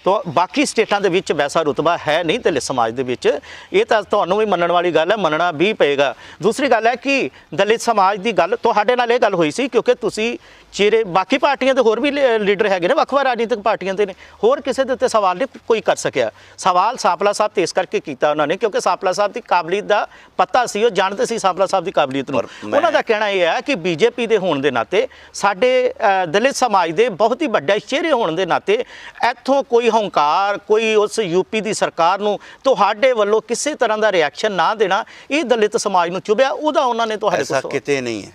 ਤਾਂ ਬਾਕੀ ਸਟੇਟਾਂ ਦੇ ਵਿੱਚ ਵੈਸਾ ਰੁਤਬਾ ਹੈ ਨਹੀਂ ਦਲਿਤ ਸਮਾਜ ਦੇ ਵਿੱਚ। ਇਹ ਤਾਂ ਤੁਹਾਨੂੰ ਵੀ ਮੰਨਣ ਵਾਲੀ ਗੱਲ ਹੈ, ਮੰਨਣਾ ਵੀ ਪਏਗਾ। ਦੂਸਰੀ ਗੱਲ ਹੈ ਕਿ ਦਲਿਤ ਸਮਾਜ ਦੀ ਗੱਲ ਤੁਹਾਡੇ ਨਾਲ ਇਹ ਗੱਲ ਹੋਈ ਸੀ ਕਿਉਂਕਿ ਤੁਸੀਂ ਚਿਹਰੇ ਬਾਕੀ ਪਾਰਟੀਆਂ ਦੇ ਹੋਰ ਵੀ ਲੀਡਰ ਹੈਗੇ ਨੇ, ਵੱਖ-ਵੱਖ ਰਾਜਨੀਤਿਕ ਪਾਰਟੀਆਂ ਦੇ ਨੇ, ਹੋਰ ਕਿਸੇ ਦੇ ਉੱਤੇ ਸਵਾਲ ਨਹੀਂ ਕੋਈ ਕਰ ਸਕਿਆ। ਸਵਾਲ ਸਾਂਪਲਾ ਸਾਹਿਬ ਤੇ ਇਸ ਕਰਕੇ ਕੀਤਾ ਉਹਨਾਂ ਨੇ ਕਿਉਂਕਿ ਸਾਂਪਲਾ ਸਾਹਿਬ ਦੀ ਕਾਬਲੀਅਤ ਦਾ ਪਤਾ ਸੀ, ਉਹ ਜਾਣਦੇ ਸੀ ਸਾਂਪਲਾ ਸਾਹਿਬ ਦੀ ਕਾਬਲੀਅਤ ਨੂੰ। ਉਹਨਾਂ ਦਾ ਕਹਿਣਾ ਇਹ ਹੈ ਕਿ ਬੀਜੇਪੀ ਦੇ ਹੋਣ ਦੇ ਨਾਤੇ, ਸਾਡੇ ਦਲਿਤ ਸਮਾਜ ਦੇ ਬਹੁਤ ਹੀ ਵੱਡੇ ਚਿਹਰੇ ਹੋਣ ਦੇ ਨਾਤੇ ਇੱਥੋਂ ਕੋਈ ਹੰਕਾਰ, ਕੋਈ ਉਸ ਯੂਪੀ ਦੀ ਸਰਕਾਰ ਨੂੰ ਤੁਹਾਡੇ ਵੱਲੋਂ ਕਿਸੇ ਤਰ੍ਹਾਂ ਦਾ ਰਿਐਕਸ਼ਨ ਨਾ ਦੇਣਾ, ਇਹ ਦਲਿਤ ਸਮਾਜ ਨੂੰ ਚੁਭਿਆ, ਉਹਦਾ ਉਹਨਾਂ ਨੇ ਤੁਹਾਡੇ ਕੋਲ ਐਸਾ ਕਿਤੇ ਨਹੀਂ ਹੈ।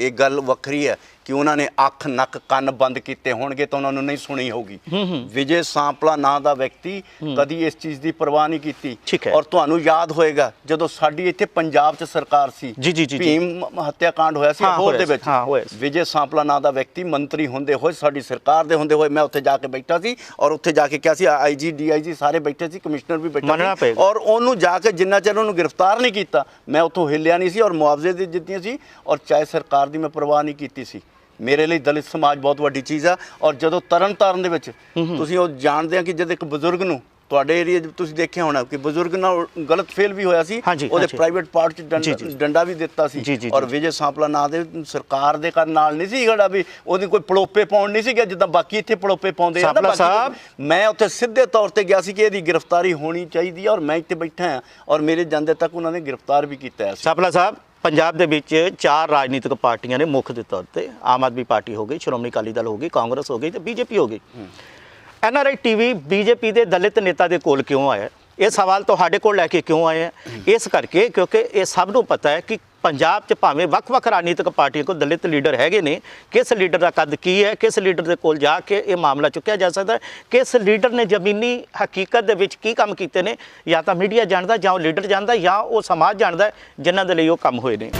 ਇਹ ਗੱਲ ਵੱਖਰੀ ਹੈ ਕਿ ਉਹਨਾਂ ਨੇ ਅੱਖ ਨੱਕ ਕੰਨ ਬੰਦ ਕੀਤੇ ਹੋਣਗੇ ਤਾਂ ਉਹਨਾਂ ਨੂੰ ਨਹੀਂ ਸੁਣੀ ਹੋਊਗੀ। ਵਿਜੇ ਸਾਂਪਲਾ ਨਾਂ ਦਾ ਵਿਅਕਤੀ ਕਦੀ ਇਸ ਚੀਜ਼ ਦੀ ਪਰਵਾਹ ਨਹੀਂ ਕੀਤੀ। ਔਰ ਤੁਹਾਨੂੰ ਯਾਦ ਹੋਏਗਾ ਜਦੋਂ ਸਾਡੀ ਇੱਥੇ ਪੰਜਾਬ 'ਚ ਸਰਕਾਰ ਸੀ, ਭੀਮ ਹੱਤਿਆਕਾਂਡ ਹੋਇਆ ਸੀ ਲਾਹੌਰ ਦੇ ਵਿੱਚ, ਵਿਜੇ ਸਾਂਪਲਾ ਨਾਂ ਦਾ ਵਿਅਕਤੀ ਮੰਤਰੀ ਹੁੰਦੇ ਹੋਏ, ਸਾਡੀ ਸਰਕਾਰ ਦੇ ਹੁੰਦੇ ਹੋਏ, ਮੈਂ ਉੱਥੇ ਜਾ ਕੇ ਬੈਠਾ ਸੀ ਔਰ ਉੱਥੇ ਜਾ ਕੇ ਕਿਹਾ ਸੀ, IG DIG ਸਾਰੇ ਬੈਠੇ ਸੀ, ਕਮਿਸ਼ਨਰ ਵੀ ਬੈਠਾ ਸੀ, ਔਰ ਉਹਨੂੰ ਜਾ ਕੇ ਜਿੰਨਾ ਚਿਰ ਉਹਨੂੰ ਗ੍ਰਿਫਤਾਰ ਨਹੀਂ ਕੀਤਾ ਮੈਂ ਉੱਥੋਂ ਹਿੱਲਿਆ ਨਹੀਂ ਸੀ ਔਰ ਮੁਆਵਜ਼ੇ ਦੀ ਦਿੱਤੀਆਂ ਸੀ ਔਰ ਚਾਹੇ ਸਰਕਾਰ ਦੀ ਮੈਂ ਪਰਵਾਹ ਨਹੀਂ ਕੀਤੀ ਸੀ। ਮੇਰੇ ਲਈ ਦਲਿਤ ਸਮਾਜ ਬਹੁਤ ਵੱਡੀ ਚੀਜ਼ ਆ। ਔਰ ਜਦੋਂ ਤਰਨਤਾਰਨ ਦੇ ਵਿੱਚ ਤੁਸੀਂ ਉਹ ਜਾਣਦੇ ਆ ਕਿ ਜਦ ਇੱਕ ਬਜ਼ੁਰਗ ਨੂੰ ਤੁਹਾਡੇ ਏਰੀਆ 'ਚ ਤੁਸੀਂ ਦੇਖਿਆ ਹੋਣਾ ਕਿ ਬਜ਼ੁਰਗ ਨਾਲ ਗਲਤ ਫੇਲ ਵੀ ਹੋਇਆ ਸੀ, ਉਹਦੇ ਪ੍ਰਾਈਵੇਟ ਪਾਰਟ 'ਚ ਡੰਡਾ ਵੀ ਦਿੱਤਾ ਸੀ ਔਰ ਵਿਜੇ ਸਾਂਪਲਾ ਨਾਂ ਦੇ ਸਰਕਾਰ ਦੇ ਨਾਲ ਨਹੀਂ ਸੀ ਖੜਾ ਵੀ ਉਹਦੀ ਕੋਈ ਪਲੋਪੇ ਪਾਉਣ ਨਹੀਂ ਸੀ ਗਿਆ ਜਿੱਦਾਂ ਬਾਕੀ ਇੱਥੇ ਪਲੋਪੇ ਪਾਉਂਦੇ ਆ ਨਾ। ਮੈਂ ਉੱਥੇ ਸਿੱਧੇ ਤੌਰ ਤੇ ਗਿਆ ਸੀ ਕਿ ਇਹਦੀ ਗ੍ਰਿਫਤਾਰੀ ਹੋਣੀ ਚਾਹੀਦੀ ਹੈ ਔਰ ਮੈਂ ਇੱਥੇ ਬੈਠਾ ਹਾਂ ਔਰ ਮੇਰੇ ਜਾਂਦੇ ਤੱਕ ਉਹਨਾਂ ਨੇ ਗ੍ਰਿਫਤਾਰ ਵੀ ਕੀਤਾ ਸੀ। ਸਾਂਪਲਾ ਸਾਹਿਬ, ਪੰਜਾਬ ਦੇ ਵਿੱਚ 4 ਰਾਜਨੀਤਿਕ ਪਾਰਟੀਆਂ ਨੇ ਮੁੱਖ ਦੇ ਤੌਰ ਤੇ, ਆਮ ਆਦਮੀ ਪਾਰਟੀ ਹੋ ਗਈ, ਸ਼੍ਰੋਮਣੀ ਅਕਾਲੀ ਦਲ ਹੋ ਗਈ, ਕਾਂਗਰਸ ਹੋ ਗਈ ਤੇ ਬੀਜੇਪੀ ਹੋ ਗਈ। NRI TV ਬੀਜੇਪੀ ਦੇ ਦਲਿਤ ਨੇਤਾ ਦੇ ਕੋਲ ਕਿਉਂ ਆਇਆ? ਇਹ ਸਵਾਲ ਤੁਹਾਡੇ ਕੋਲ ਲੈ ਕੇ ਕਿਉਂ ਆਏ ਆ? ਇਸ ਕਰਕੇ ਕਿਉਂਕਿ ਇਹ ਸਭ ਨੂੰ ਪਤਾ ਹੈ ਕਿ ਪੰਜਾਬ 'ਚ ਭਾਵੇਂ ਵੱਖ-ਵੱਖ ਰਾਜਨੀਤਿਕ ਪਾਰਟੀਆਂ ਕੋਲ ਦਲਿਤ ਲੀਡਰ ਹੈਗੇ ਨੇ, ਕਿਸ ਲੀਡਰ ਦਾ ਕੱਦ ਕੀ ਹੈ, ਕਿਸ ਲੀਡਰ ਦੇ ਕੋਲ ਜਾ ਕੇ ਇਹ ਮਾਮਲਾ ਚੁੱਕਿਆ ਜਾ ਸਕਦਾ ਹੈ, ਕਿਸ ਲੀਡਰ ਨੇ ਜ਼ਮੀਨੀ ਹਕੀਕਤ ਦੇ ਵਿੱਚ ਕੀ ਕੰਮ ਕੀਤੇ ਨੇ, ਜਾਂ ਤਾਂ ਮੀਡੀਆ ਜਾਣਦਾ, ਜਾਂ ਉਹ ਲੀਡਰ ਜਾਣਦਾ, ਜਾਂ ਉਹ ਸਮਾਜ ਜਾਣਦਾ ਜਿਨ੍ਹਾਂ ਦੇ ਲਈ ਉਹ ਕੰਮ ਹੋਏ ਨੇ।